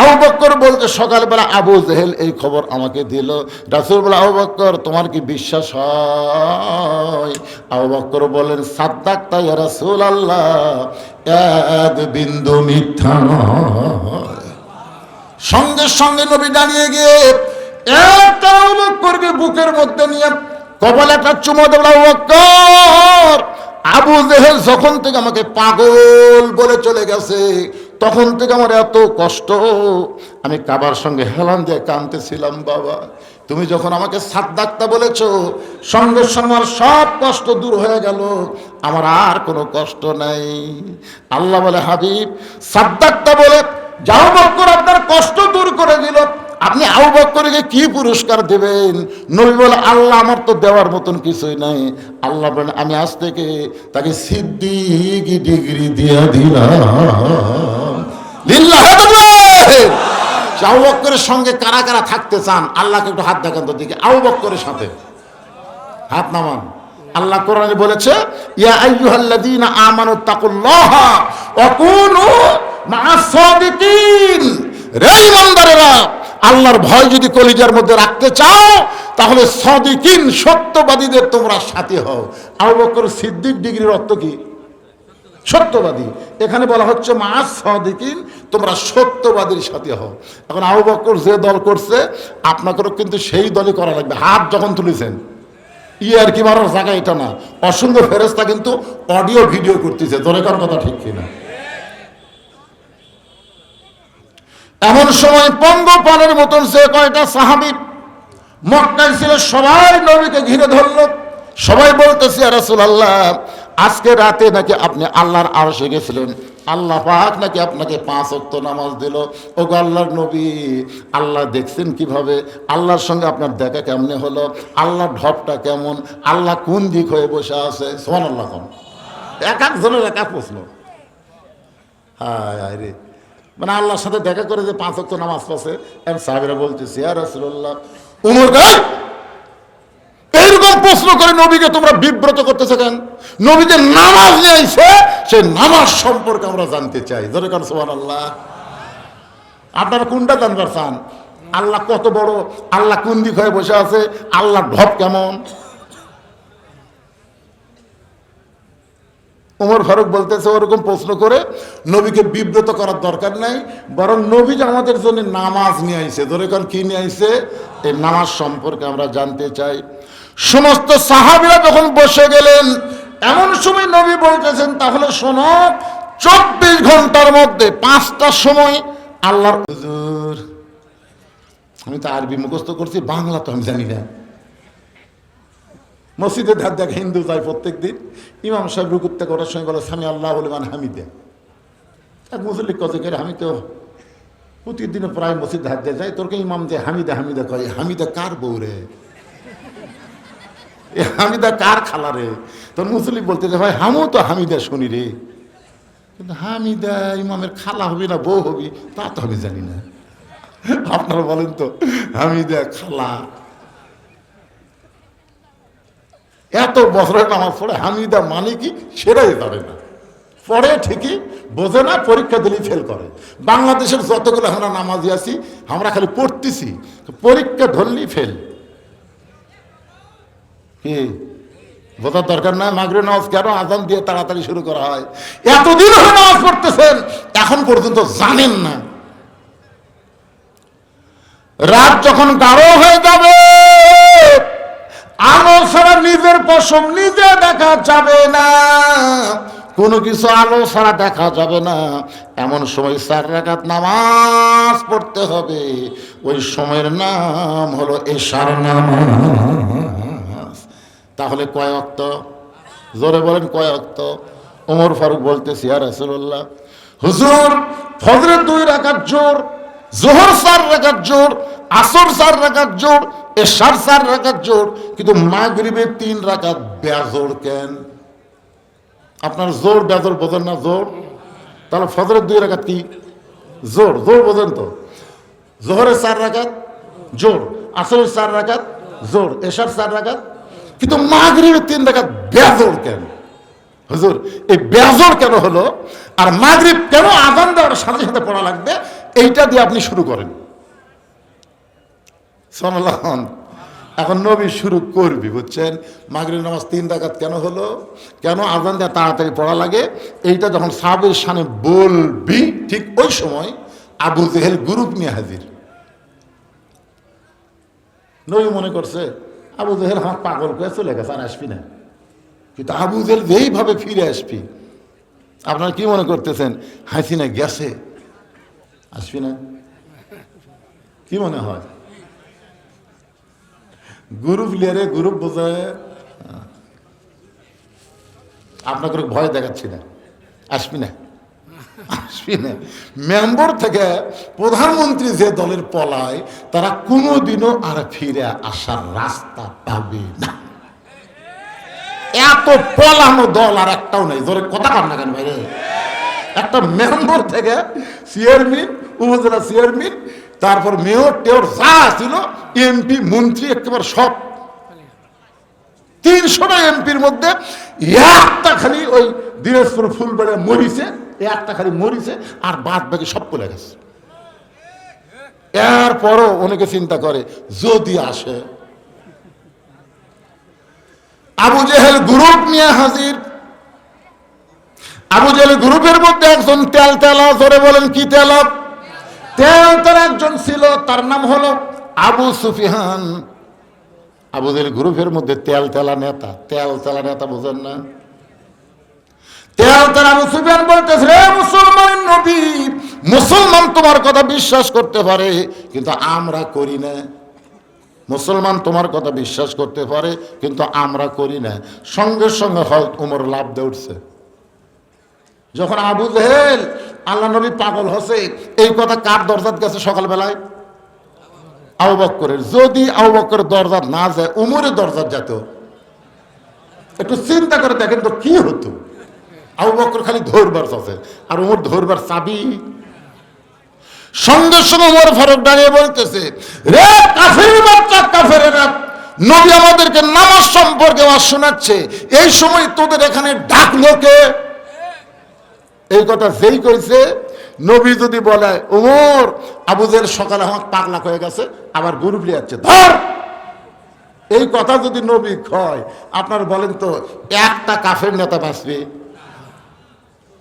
আবু বকর বলতে, সকালবেলা আবু জেহেল এই খবর আমাকে দিল। রাসূল বলে, আবু বকর তোমার কি বিশ্বাস হয়? আবু বকর বলেন, সাদ্দাকতা ইয়া রাসূলুল্লাহ, এক বিন্দু মিথ্যা নয়। সঙ্গে সঙ্গে নবী দাঁড়িয়ে গিয়ে একটা আবু বকরকে বুকের মধ্যে নিয়ে কপালে একটা চুমো দেন। আবু বকর, আবু জেহেল যখন থেকে আমাকে পাগল বলে চলে গেছে, তখন থেকে আমার এত কষ্ট, আমি কাবার সঙ্গে হেলান দিয়ে কাঁদতেছিলাম। বাবা, তুমি যখন আমাকে সাদ্দাকতা বলেছো, সঙ্গে সঙ্গে আমার সব কষ্ট দূর হয়ে গেল, আমার আর কোনো কষ্ট নাই। আল্লাহ বলে, হাবিব সাদ্দাকতা বলে আবু বকর আপনার কষ্ট দূর করে দিল, আপনি আবু বকরকে কি পুরস্কার দেবেন? নবী বলে, আল্লাহ আমার তো দেওয়ার মতন কিছুই নাই। আল্লাহ বলেন, আমি আজ থেকে তাকে সিদ্দিক ডিগ্রি দিয়ে দিলাম। লিল্লাহি তাকবীর। আবু বকরের সঙ্গে কারা কারা থাকতে চান? আল্লাহকে একটু হাত দেখান তো দিকে। আবু বকরের সাথে হাত নামান। আল্লাহ কোরআনে বলেছে, ইয়া আইয়ুহাল্লাযীনা আমানুত্তাকুল্লাহা ওয়া কুনু মা'আস সাদিকিন। রে ঈমানদারেরা, আল্লাহর ভয় যদি কলিজার মধ্যে রাখতে চাও, তাহলে সাদিকিন, সত্যবাদীদের তোমরা সাথী হও। আবু বকর সিদ্দিক ডিগ্রির অর্থ কি? সত্যবাদী। এখানে বলা হচ্ছে মা'আস সাদিকিন, তোমরা সত্যবাদীর সাথে হও। এখন আবু বকর যে দল করছে, আপনাদেরও কিন্তু সেই দলই করা লাগবে। হাত যখন তুলেছেন, আর কি মারার জায়গা এটা না। অসংখ্য ফেরেশতা কিন্তু অডিও ভিডিও করতেছে, ধরে কার কথা ঠিক কিনা? এমন সময় পঙ্গপালের মতন সে কয়টা সাহাবী মক্কায় ছিল, সবাই নবীকে ঘিরে ধরল। সবাই বলতেছে, ইয়া রাসূলুল্লাহ, আজকে রাতে নাকি আপনি আল্লাহর আরশে গেছিলেন, আল্লাহ পাক নাকি আপনাকে 5 ওয়াক্ত নামাজ দিল। ওগো আল্লাহর নবী, আল্লাহ দেখছেন কিভাবে? আল্লাহর সঙ্গে আপনার দেখা কেমনে হলো? আল্লাহর ঢপটা কেমন? আল্লাহ কোন দিক হয়ে বসে আছে? সুবহানাল্লাহ। এক একজনের এক এক প্রশ্ন। হায় রে, মানে আল্লাহর সাথে দেখা করে যে 5 ওয়াক্ত নামাজ পড়ছে। এম সাহাবীরা বলতেছে, ইয়া রাসূলুল্লাহ, উমর এইরকম প্রশ্ন করে নবীকে তোমরা বিব্রত করতেছে কেন? নবী যে নামাজ নিয়ে আইছে, সেই নামাজ সম্পর্কে আমরা জানতে চাই। ধরে কারণ সুবহানাল্লাহ। আপনারা কোনটা জানবার চান? আল্লাহ কত বড়, আল্লাহ কোন দিক হয়ে বসে আছে, আল্লাহর ঢপ কেমন? ওমর ফারুক বলতেছে, ওরকম প্রশ্ন করে নবীকে বিব্রত করার দরকার নাই, বরং নবী যে আমাদের জন্য নামাজ নিয়ে আইছে, ধরে কারণ কি নিয়ে আইছে, এই নামাজ সম্পর্কে আমরা জানতে চাই। সমস্ত সাহাবীরা যখন বসে গেলেন, এমন সময় নবী বলতেছেন, তাহলে শোনো, 24 ঘন্টার মধ্যে 5টা সময় আল্লাহর হুজুর, আমি তো আরবি মুখস্থ করছি, বাংলা তো আমি জানি না। মসজিদে ধার দেখ হিন্দু যায় প্রত্যেক দিন, ইমাম সাহেব রুকুতে করার সময় বলে সামি আল্লাহু লিমান হামিদা। এক মুসল্লি কত করে, আমি তো প্রতিদিন প্রায় মসজিদ ধার দিয়ে যাই, তোরকে ইমাম যে হামিদা হামিদা কয়, হামিদা কার বউ রে? হামিদা কার খালা রে? তোর মুসল্লি বলতে যে, ভাই হামও তো হামিদা শুনি রে, কিন্তু হামিদা ইমামের খালা হবি না বউ হবি তা তো আমি জানি না। আপনারা বলেন তো, হামিদা খালা, এত বছরের নামাজ পড়ে হামিদা মানে কি সেটাই জানে না। পড়ে ঠিকই, বোঝে না, পরীক্ষা দিলেই ফেল করে। বাংলাদেশের যতগুলো আমরা নামাজি আছি, আমরা খালি পড়তেছি, পরীক্ষা ধরলেই ফেল। কি বোঝার দরকার না? মাগরিব নামাজ কেন আজান দিয়ে তাড়াতাড়ি শুরু করা হয়? এতদিন হয়ে নামাজ পড়তেছেন, এখন পর্যন্ত জানেন না। রাত যখন গাঢ় হয়ে যাবে, আলো ছাড়া নিজের পশম নিজে দেখা যাবে না, কোনো কিছু আলো ছাড়া দেখা যাবে না, এমন সময় 4 রাকাত নামাজ পড়তে হবে। ওই সময়ের নাম হলো এশার নামাজ। তাহলে কয় ওয়াক্ত? জোরে বলেন, কয় ওয়াক্ত? ওমর ফারুক বলতেছে, ইয়া রাসূলুল্লাহ, হুজুর, ফজরের 2 রাকাত জোর, যোহর 4 রাকাত জোর, আসর 4 রাকাত জোর, এশার 4 রাকাত জোর, কিন্তু মাগরিবে 3 রাকাত বেজোর কেন? আপনার জোর বেজোর বোঝেন না? জোর তাহলে ফজরের 2 রাকাত কি জোর, জোর বোঝেন তো? জোহরের 4 রাকাত জোর, আসরের 4 রাকাত জোর, এশার 4 রাকাত। কিন্তু মাগরিবের 3 রাকাত বেজোর কেন হুজুর? এই বেজোর কেন হলো? আর মাগরিব কেন আযান দেওয়ার সাথে সাথে পড়া লাগবে? এইটা দিয়ে আপনি শুরু করেন। সুবহানাল্লাহ। এখন নবী শুরু করবি, বুঝছেন? মাগরিব নামাজ 3 রাকাত কেন হলো, কেন আযান দেওয়া তাড়াতাড়ি পড়া লাগে, এইটা যখন সাহাবীর শানে বলবি, ঠিক ওই সময় আবু জেহেল গ্রুপ নিয়ে হাজির। নবী মনে করছে আবু জেহেল আমার পাগল করে চলে গেছে, আর আসবি না। কিন্তু আবু জেহেল যেইভাবে ফিরে আসবি, আপনারা কি মনে করতেছেন হাসিনা গেছে, আসবি না? কি মনে হয়? গ্রুপ লিয়ারে গ্রুপ বোঝায়। আপনাকে ভয় দেখাচ্ছি না, আসবি না, আসবি না। মেম্বার থেকে প্রধানমন্ত্রী যে দলের পলায়, তারা কোনোদিনও আর ফিরে আসার রাস্তা পাবে না। এত পলানো দল আর একটাও নেই। জোরে কথা কর না কেন ভাই? একটা মেম্বার থেকে চেয়ারম্যান, উপজেলা চেয়ারম্যান, তারপর মেয়র টেয়র যা ছিল, এমপি মন্ত্রী একেবারে সব 300টা এমপির মধ্যে একটা খালি ওই দিনাজপুর ফুলবাড়িয়া মরিছে, একটা খালি মরিছে, আর বাদ বাকি সব চলে গেছে। এরপরও অনেকে চিন্তা করে যদি আসে। আবু জেহেল গ্রুপ নিয়ে হাজির। আবু জেহেল গ্রুপের মধ্যে একজন তেল তেলা, জোরে বলেন কি তেলা? তেল তেলা একজন ছিল, তার নাম হলো আবু সুফিয়ান। আবু জেহেল গ্রুপের মধ্যে তেল তেলা নেতা। তেল তেলা নেতা বোঝেন না? তেল তেলা আবু সুফিয়ান বলতেছে, রে মুসলমান নবী, মুসলমান তোমার কথা বিশ্বাস করতে পারে, কিন্তু আমরা করি না। মুসলমান তোমার কথা বিশ্বাস করতে পারে, কিন্তু আমরা করি না। সঙ্গে সঙ্গে হয়তো উমর লাভ দিয়ে উঠছে। যখন আবু জেহেল আল্লাহ নবী পাগল হচ্ছে, এই কথা কার দরজাত গেছে সকালবেলায়? আবু বকরের। যদি আবু বকরের দরজাত না যায়, উমরের দরজাত যেত। একটু চিন্তা করে দেখেন তো কি হতো। আবু বকর খালি ধরবার আছে, আর উমর ধরবার চাবি। সঙ্গে সঙ্গে উমর ফারুক দাঁড়িয়ে বলতেছে, রে কাফের বাচ্চা, কাফেরেরা, নবী আমাদেরকে নামাজ সম্পর্কে ওয়াজ শোনাচ্ছে, এই সময় তোদের এখানে ডাকলো কে? এই কথা যেই কইছে, নবী যদি বলে ওমর, আবু জেহেল সকালে আমার পাগলা হয়ে গেছে, আবার গ্রুপ লিয়াচ্ছে, ধর। এই কথা যদি নবী কয়, আপনারা বলেন তো একটা কাফের নেতা বাঁচবে?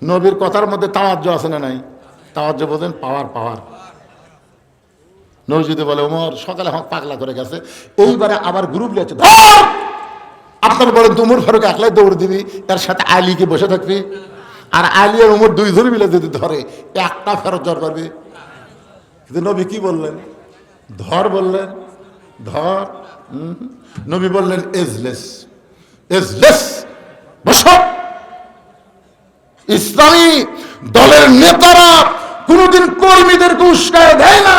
নবীর কথার মধ্যে তাওয়াজ্জু আছে না নাই? তাওয়াজ্জু বোঝেন? পাওয়ার, পাওয়ার। নবী যদি বলে ওমর সকালে আমার পাগলা করে গেছে, এইবারে আবার গ্রুপ লিয়াচ্ছে, ধর। আপনারা বলেন তো উমর ফারুক একলাই দৌড় দিবি, এর সাথে আলী কি বসে থাকবি? আর আলী আর উমর দুইজন মিলে যদি ধরে, একটা ফেরত জ্বর পারবে? কিন্তু নবী কি বললেন? ধর বললেন, ধর। নবী বললেন এজলেস, এজলেস, বসো। ইসলামী দলের নেতারা কোনদিন কর্মীদেরকে উস্কায় দেয় না,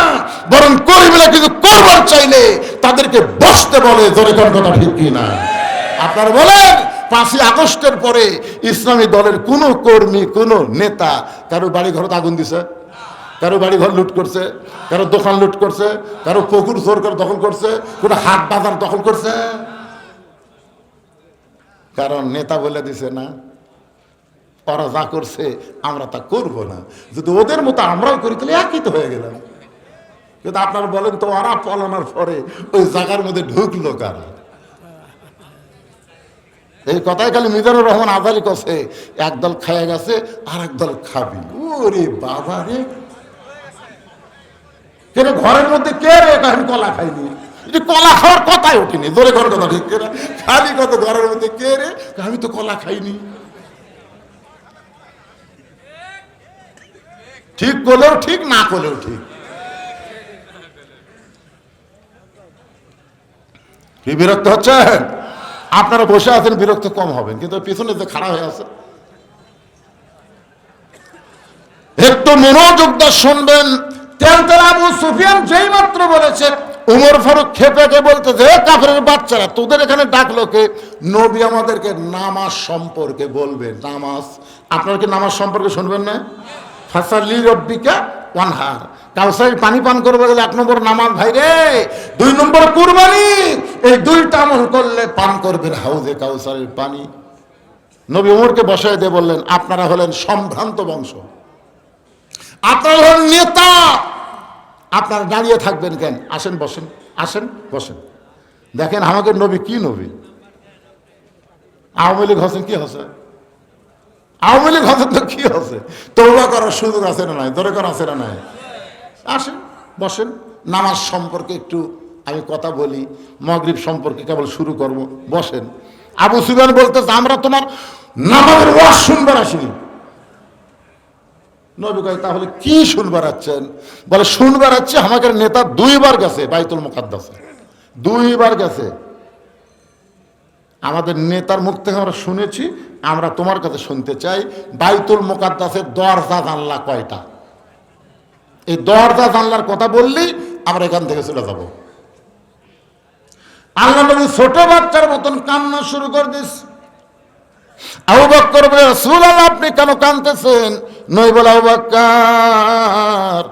বরং কর্মীরা কিছু করবার চাইলে তাদেরকে বসতে বলে। জোরে কোন কথা ঠিক কিনা? আপনারা বলেন 5ই আগস্টের পরে ইসলামী দলের কোন কর্মী, কোন নেতা কারো বাড়ি ঘর আগুন দিছে? কারো বাড়ি ঘর লুট করছে? কারো দোকান লুট করছে? কারো পুকুর জোর করে দখল করছে? কোনো হাট বাজার দখল করছে? কারণ নেতা বলে দিছে না, ওরা যা করছে আমরা তা করবো না। যদি ওদের মতো আমরাও করি তাহলে একই তো হয়ে গেলাম। কিন্তু আপনারা বলেন তো ওরা পলানোর পরে ওই জায়গার মধ্যে ঢুকলো কারা? এই কথাই খালি মিজানুর রহমান আজালি কছে, একদল খাইয়া গেছে আর একদল খাবি। ওরে বাবা রে, কেন ঘরের মধ্যে কে রে আমি কলা খাইনি? কলা খাওয়ার কথাই ওঠেনি। জোরে ঘর কথা ঠিক না? খালি কত ঘরের মধ্যে কে রে, আমি তো কলা খাইনি। ঠিক করলেও ঠিক, না করলেও ঠিক। কি বিরক্ত হচ্ছে? আপনারা বসে আছেন, বিরক্ত কম হবেন, কিন্তু পিছনে যে খাড়া হয়ে আছে একটু মনোযোগ দিয়ে শুনবেন। তেলতেলা আবু সুফিয়ান যেই মাত্র বলেছে উমর ফারুক খেপে বলতেছে, কাফেরের বাচ্চারা তোদের এখানে ডাকলো কে? নবী আমাদেরকে নামাজ সম্পর্কে বলবে। নামাজ, আপনারা কি নামাজ সম্পর্কে শুনবেন না? ফাসাল্লি রব্বিকা ওয়ানহার, কাউসারের পানি পান করবে গেলে 1 নম্বর নামাজ ভাই রে, 2 নম্বর কুরবানি। এই 2টা আমল করলে পান করবেন হাউজে কাউসারের পানি। নবী উমরকে বসায় দিয়ে বললেন, আপনারা হলেন সম্ভ্রান্ত বংশ, আপনারা হলেন নেতা, আপনারা দাঁড়িয়ে থাকবেন কেন? আসেন বসেন, আসেন বসেন। দেখেন আমাদের নবী কি নবী। আওয়ামী লীগ হচ্ছেন কি হচ্ছে? আওয়ামী লীগ হচ্ছেন তো কি হচ্ছে? তওবা করার সুযোগ আছে না নাই? দরকার আছে না নাই? আসেন বসেন। নামাজ সম্পর্কে একটু আমি কথা বলি, মাগরিব সম্পর্কে কেবল শুরু করব, বসেন। আবু সুফিয়ান বলতেছে, আমরা তোমার নামাজের ওয়াজ শুনবার আসিনি। নবী কয়, তাহলে কি শুনবার আছেন? বলে, শুনবার আছে আমাদের নেতা 2 বার গেছে বাইতুল মুকাদ্দাসে, 2 বার গেছে। আমাদের নেতার মুখ থেকে আমরা শুনেছি, আমরা তোমার কাছে শুনতে চাই, বাইতুল মুকাদ্দাসের দরজা জানলা কয়টা? এই দরজা জানলার কথা বললেই আমরা এখান থেকে চলে যাব। আল্লাহ নবী ছোট বাচ্চার মতন কান্না শুরু করে দিস। আবু বকর বলে, রাসূলুল্লাহ আপনি কেন কাঁদতেছেন? নবী বলে, আবু বকর,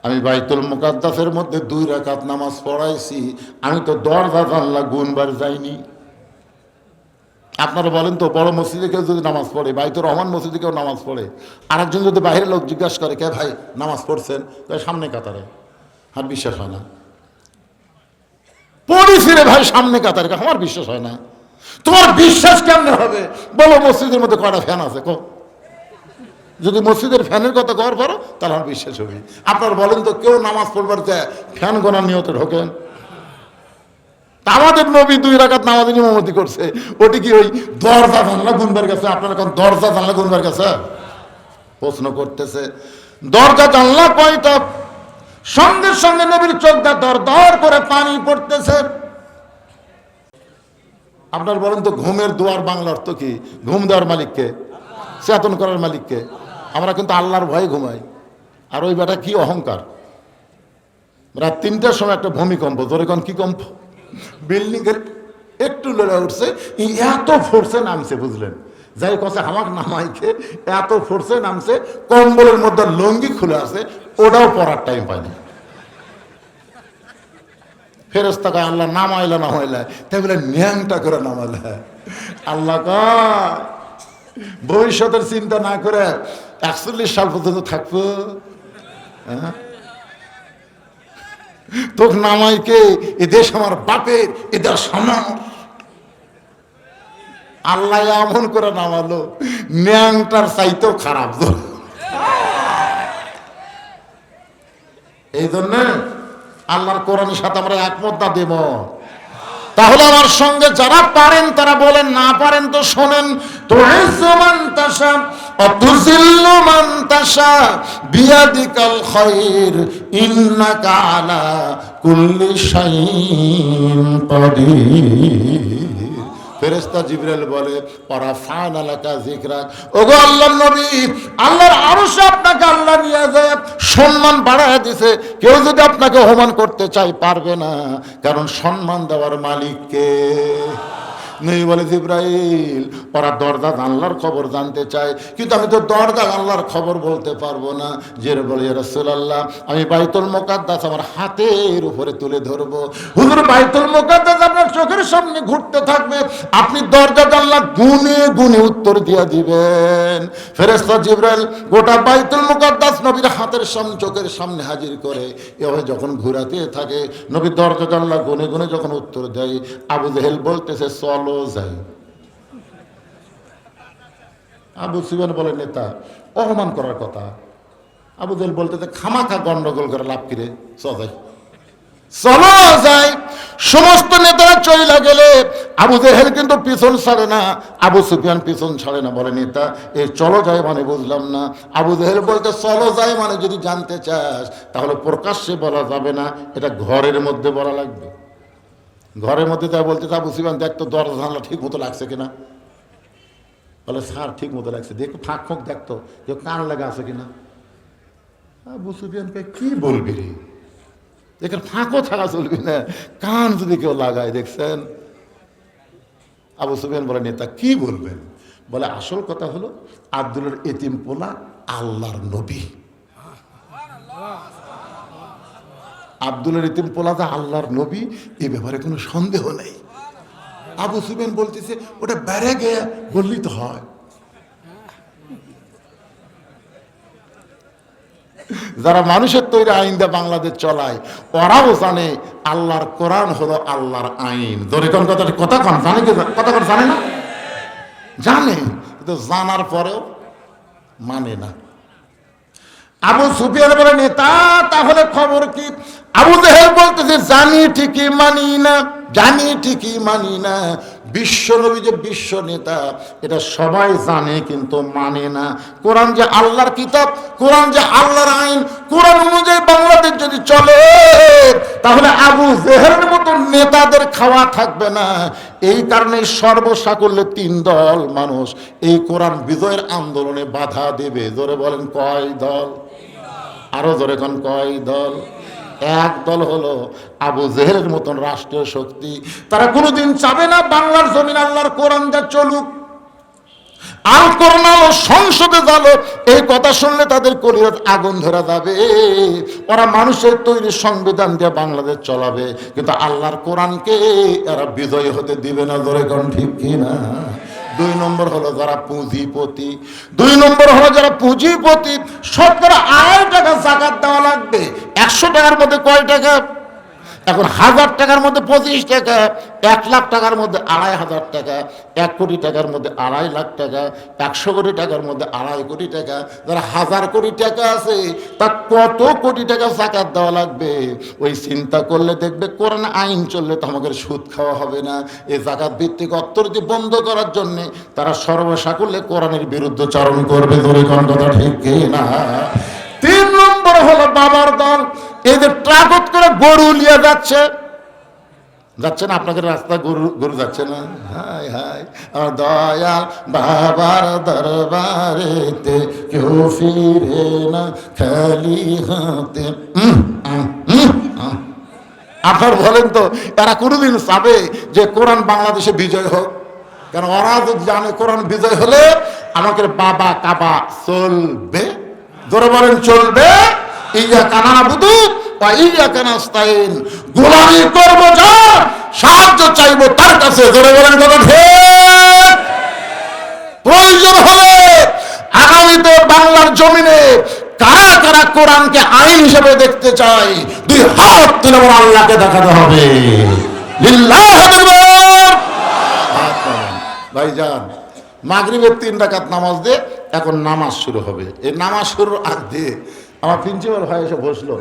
আমি বাইতুল মুকাদ্দাসের মধ্যে 2 রাকাত নামাজ পড়াইছি, আমি তো দরজা জানলা গুনবার যাইনি। আপনারা বলেন তো, বড় মসজিদে কেউ যদি নামাজ পড়ে, বাইতুর রহমান মসজিদে কেউ নামাজ পড়ে, আরেকজন যদি বাইরের লোক জিজ্ঞাসা করে, কে ভাই নামাজ পড়ছেন? সামনে কাতারে। আর বিশ্বাস হয় না। পড়েছি রে ভাই সামনে কাতারে, আমার বিশ্বাস হয় না। তোমার বিশ্বাস কেমনে হবে? বলো মসজিদের মধ্যে কয়টা ফ্যান আছে? যদি মসজিদের ফ্যানের কথা কর পারো তাহলে আমার বিশ্বাস হবে। আপনার বলেন তো, কেউ নামাজ পড়বার যায় ফ্যান গোনার নিয়তে ঢোকেন? আমাদের নবী 2 রাকাত নামাজের ইমামতি করছে, ওটি কি ওই দরজা জানলা গুনবার গেছে? আপনারা কোন দরজা জানলা গুনবার গেছে? প্রশ্ন করতেছে, দরজা জানলা কয়টা? সঙ্গে সঙ্গে নবীর চোখটা দর দর করে পানি পড়তেছে। আপনার বলেন তো, ঘুমের দুয়ার বাংলা অর্থ কি? ঘুম দেওয়ার মালিককে, চেতন করার মালিককে। আমরা কিন্তু আল্লাহর ভয়ে ঘুমাই। আর ওই বেটা কি অহংকার! রাত 3টার সময় একটা ভূমিকম্প, জোরে কোন কি কম্প, বিল্ডিং এর একটু লড়ে উঠছে, এত ফোর্সে নামছে, বুঝলেন? যাই কথা আমাকে নামাইকে এত ফোর্সে নামছে, কম্বলের মধ্যে লঙ্গি খুলে আছে, ওটাও পরার টাইম পায়নি। ফেরেশতা কয়, আল্লাহ নামাইলা না হইলা, তাই বলে ন্যাংটা করে নামাইলা। আল্লাহ কয়, ভবিষ্যতের চিন্তা না করে 41 সাল পর্যন্ত থাকবো? তোকে নামাইকে, এ দেশ আমার বাপের, এ দেশ আমার। আল্লাহ এমন করে নামালো, ন্যাংটার চাইতেও খারাপ। এই জন্য আল্লাহর কোরআনের সাথে আমরা একমত না দেব। তাহলে আমার সঙ্গে যারা পারেন তারা বলেন, না পারেন তো শোনেন। তুইজ্জু মান তাশা ওয়া তুযিল্লু মান তাশা বিয়াদিকাল খায়র ইন্নাকা আলা কুল্লি শাইইন কাদির। ফেরেশতা জিবরাইল বলে, ওয়ারাফা'না লাকা যিকরাক, ওগো আল্লাহর নবী, আল্লাহর আরশে আপনাকে আল্লাহ নিয়ে যায় সম্মান বাড়ায় দিয়েছে। কেউ যদি আপনাকে অপমান করতে চায় পারবে না, কারণ সম্মান দেওয়ার মালিক কে? নবী বলে, জিবরাইল, ওরা দরজা জানলার খবর জানতে চায়, কিন্তু আমি তো দরজা জানলার খবর বলতে পারবো না। যে বলে, ইয়া রাসূলুল্লাহ, আমি বাইতুল মুকাদ্দাস আমার হাতের উপরে তুলে ধরবো। হুজুর, বাইতুল মুকাদ্দাস আপনার চোখের সামনে ঘুরতে থাকবে, আপনি দরজা জানলা গুনে গুনে উত্তর দিয়ে দিবেন। ফেরেশতা জিবরাইল গোটা বাইতুল মুকাদ্দাস নবীর হাতের সামনে, চোখের সামনে হাজির করে এভাবে যখন ঘুরাতে থাকে, নবী দরজা জানলা গুনে গুনে যখন উত্তর দেয়, আবু জেহেল বলতেছে, চলো যাই। আবু সুফিয়ান বলে, নেতা অপমান করার কথা। আবু জেহেল বলতেছে, খামাখা গন্ডগোল করে লাভ কিরে, যাই, চলো যাই। সমস্ত নেতারা চলে গেলে আবু জেহেল কিন্তু পিছন ছাড়ে না, আবু সুফিয়ান পিছন ছাড়ে না। বলে, নেতা এই চলো যাই মানে বুঝলাম না। আবু জেহেল বলতে, চলো যাই মানে যদি জানতে চাস তাহলে প্রকাশ্যে বলা যাবে না, এটা ঘরের মধ্যে বলা লাগবে। ঘরের মধ্যে তাই বলতে, আবু সুফিয়ান দেখতো দরজা জানলা ঠিক মতো লাগছে কিনা। বলে, স্যার ঠিক মতো লাগছে, দেখো ফাঁক ফাঁক দেখতো যে কান লাগা আছে কিনা। আবু সুফিয়ান কি বলবি রে, এখানে ফাঁকও থাকা চলবে না, কান যদি কেউ লাগায়। দেখছেন আবু সুফিয়ান বলে, নেতা কি বলবেন? বলে আসল কথা হলো আব্দুলের এতিম পোলা আল্লাহর নবী। আব্দুলের এতিম পোলা যে আল্লাহর নবী, এই ব্যাপারে কোনো সন্দেহ নেই। আবু সুফিয়ান বলতেছে ওটা বেড়ে গিয়ে বললেই তো হয়। যারা মানুষের তৈরি আইন দিয়ে বাংলাদেশ চলায়, ওরাও জানে আল্লাহর কোরআন হলো আল্লাহর আইন। ধরে কোন কথা কথা কন জানে কি? কথা কন জানে না? জানে, কিন্তু জানার পরেও মানে না। আবু সুফিয়ান বলে, নেতা তাহলে খবর কি? আবু জেহেল বলতেছে, জানি ঠিকই মানি না, জানি ঠিকই মানি না। বিশ্ব নবী যে বিশ্ব নেতা এটা সবাই জানে, কিন্তু মানে না। কোরআন যে আল্লাহর কিতাব, কোরআন যে আল্লাহর আইন, কোরআন অনুযায়ী বাংলাদেশ যদি চলে তাহলে আবু জেহেলের মতো নেতাদের খাওয়া থাকবে না। এই কারণে সর্বসাকুল্যে 3 দল মানুষ এই কোরআন বিজয়ের আন্দোলনে বাধা দেবে। জোরে বলেন কয় দল? আরো জোরে কোন কয় দল? এক দল হলো আবু জেহেলের মতন রাষ্ট্রীয় শক্তি। তারা কোনোদিন চাবে না বাংলার জমিন আল্লাহর কোরআন যা চলুক, আল কোরআন আলো সংসদে যালো। এই কথা শুনলে তাদের কলিজাত আগুন ধরা যাবে। ওরা মানুষের তৈরি সংবিধান দিয়ে বাংলাদেশ চলাবে, কিন্তু আল্লাহর কোরআনকে এরা বিজয়ী হতে দিবে না। ধরে কোন ঠিক কিনা? 2 নম্বর হলো যারা পুঁজিপতি। 2 নম্বর হলো যারা পুঁজিপতি। শতকরা 2.5 টাকা যাকাত দেওয়া লাগবে। 100 টাকার মধ্যে কয় টাকা? এখন 1000 টাকার মধ্যে 25 টাকা, 1 লাখ টাকার মধ্যে 2,500 টাকা, 1 কোটি টাকার মধ্যে 2.5 লাখ টাকা, 100 কোটি টাকার মধ্যে 2.5 কোটি টাকা। যারা 1000 কোটি টাকা আছে তা কত কোটি টাকা যাকাত দেওয়া লাগবে? ওই চিন্তা করলে দেখবে কোরআন আইন চললে তো আমাদের সুদ খাওয়া হবে না। এই যাকাত ভিত্তিক অর্থনীতি বন্ধ করার জন্যে তারা সর্বসাকুল্যে কোরআনের বিরুদ্ধচারণ করবে। ধরে কোন কথা ঠিক না? 3 নম্বর হলো বাবার দল। এই যে ট্রাকত করে গরু নিয়ে যাচ্ছে না আপনাদের রাস্তায়, গরু যাচ্ছে না? হাই হাই আমার দয়াল বাবার দরবারেতে কেউ ফিরে না খালি হাতে। আপনার বলেন তো এরা কোনোদিন চাবে যে কোরআন বাংলাদেশে বিজয় হোক? কারণ ওরা যদি জানে কোরআন বিজয় হলে আমাকে বাবা কাবা চলবে। ধরে বলেন চলবে। ইয়াকা না'বুদু ওয়া ইয়াকা নাস্তাইন। গোলামি করব যার, সাহায্য চাইবো তার কাছে। ধরে বলেন কথা ঠিক। প্রয়োজন হলে আগামীতে বাংলার জমিনে কারা কারা কোরআনকে আইন হিসেবে দেখতে চাই, 2 হাত তুলে আল্লাহকে দেখাতে হবে। লিল্লাহি আকবার। ভাইজান মাগরিবের 3 রাকাত নামাজ দিয়ে এখন নামাজ শুরু হবে। এই নামাজ শুরুর আগে আমার প্রিন্সিপাল ভাই এসে বসলো,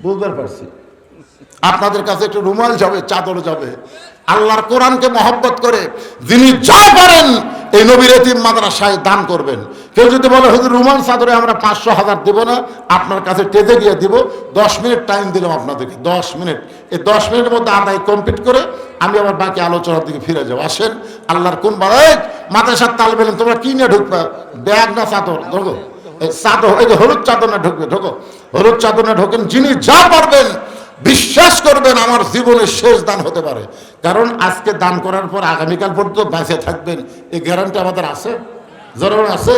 বুঝতে পারছি আপনাদের কাছে একটু রুমাল যাবে, চাদর যাবে। আল্লাহর কোরআনকে মহব্বত করে যিনি যা পারেন এই নবীর এতিম মাদ্রাসায় দান করবেন। কেউ যদি বলে হুজুর রুমাল চাদরে আমরা 500-1000 দেবো না, আপনার কাছে টেজে গিয়ে দিব, 10 মিনিট টাইম দিলাম আপনাদেরকে, 10 মিনিট। এই 10 মিনিটের মধ্যে আদায় কমপ্লিট করে আমি আবার বাকি আলোচনার দিকে ফিরে যাবো। আসেন আল্লাহর কোন বাড়াই মাদ্রাসার তাল বেলেন, তোমরা কি নিয়ে ঢুকবা? ব্যাগ না চাদর? ঢোকো চাদর, এই যে হলুদ চাদর না ঢুকবে, ঢোকো হলুদ চাদর না ঢোকেন। যিনি যা পারবেন বিশ্বাস করবেন আমার জীবনের শেষ দান হতে পারে। কারণ আজকে দান করার পর আগামীকাল পর্যন্ত বেঁচে থাকবেন, এই গ্যারান্টি আমাদের আছে। জরুর আছে।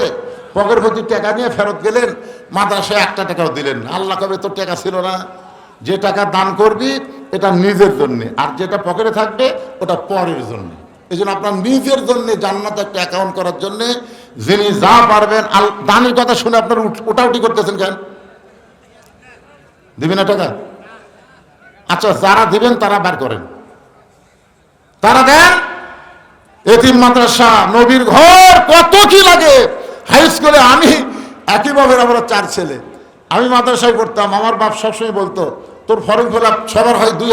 পকেট ভর্তি টাকা নিয়ে ফেরত গেলেন, মাদ্রাসায় 1 টাকাও দিলেন না। আল্লাহ কবে তোর টাকা ছিল না? যে টাকা দান করবি এটা নিজের জন্য, আর যেটা পকেটে থাকবে ওটা পরের জন্য। এই জন্য আপনার নিজের জন্য জান্নাতে একটা অ্যাকাউন্ট করার জন্য যিনি যা পারবেন। দানের কথা শুনে আপনার ওটাউটি করতেছেন কেন? দিবেন না টাকা? আচ্ছা যারা দিবেন তারা বার করেন, তারা দেন। এতিম মাদ্রাসা, নবীর ঘর, কত কি লাগে। হাই স্কুলে আমি একইভাবে আমরা 4 ছেলে, আমি মাদ্রাসায় পড়তাম। আমার বাপ সবসময় বলতো তোর ফর্ম ফিল আপ সবার হয় 2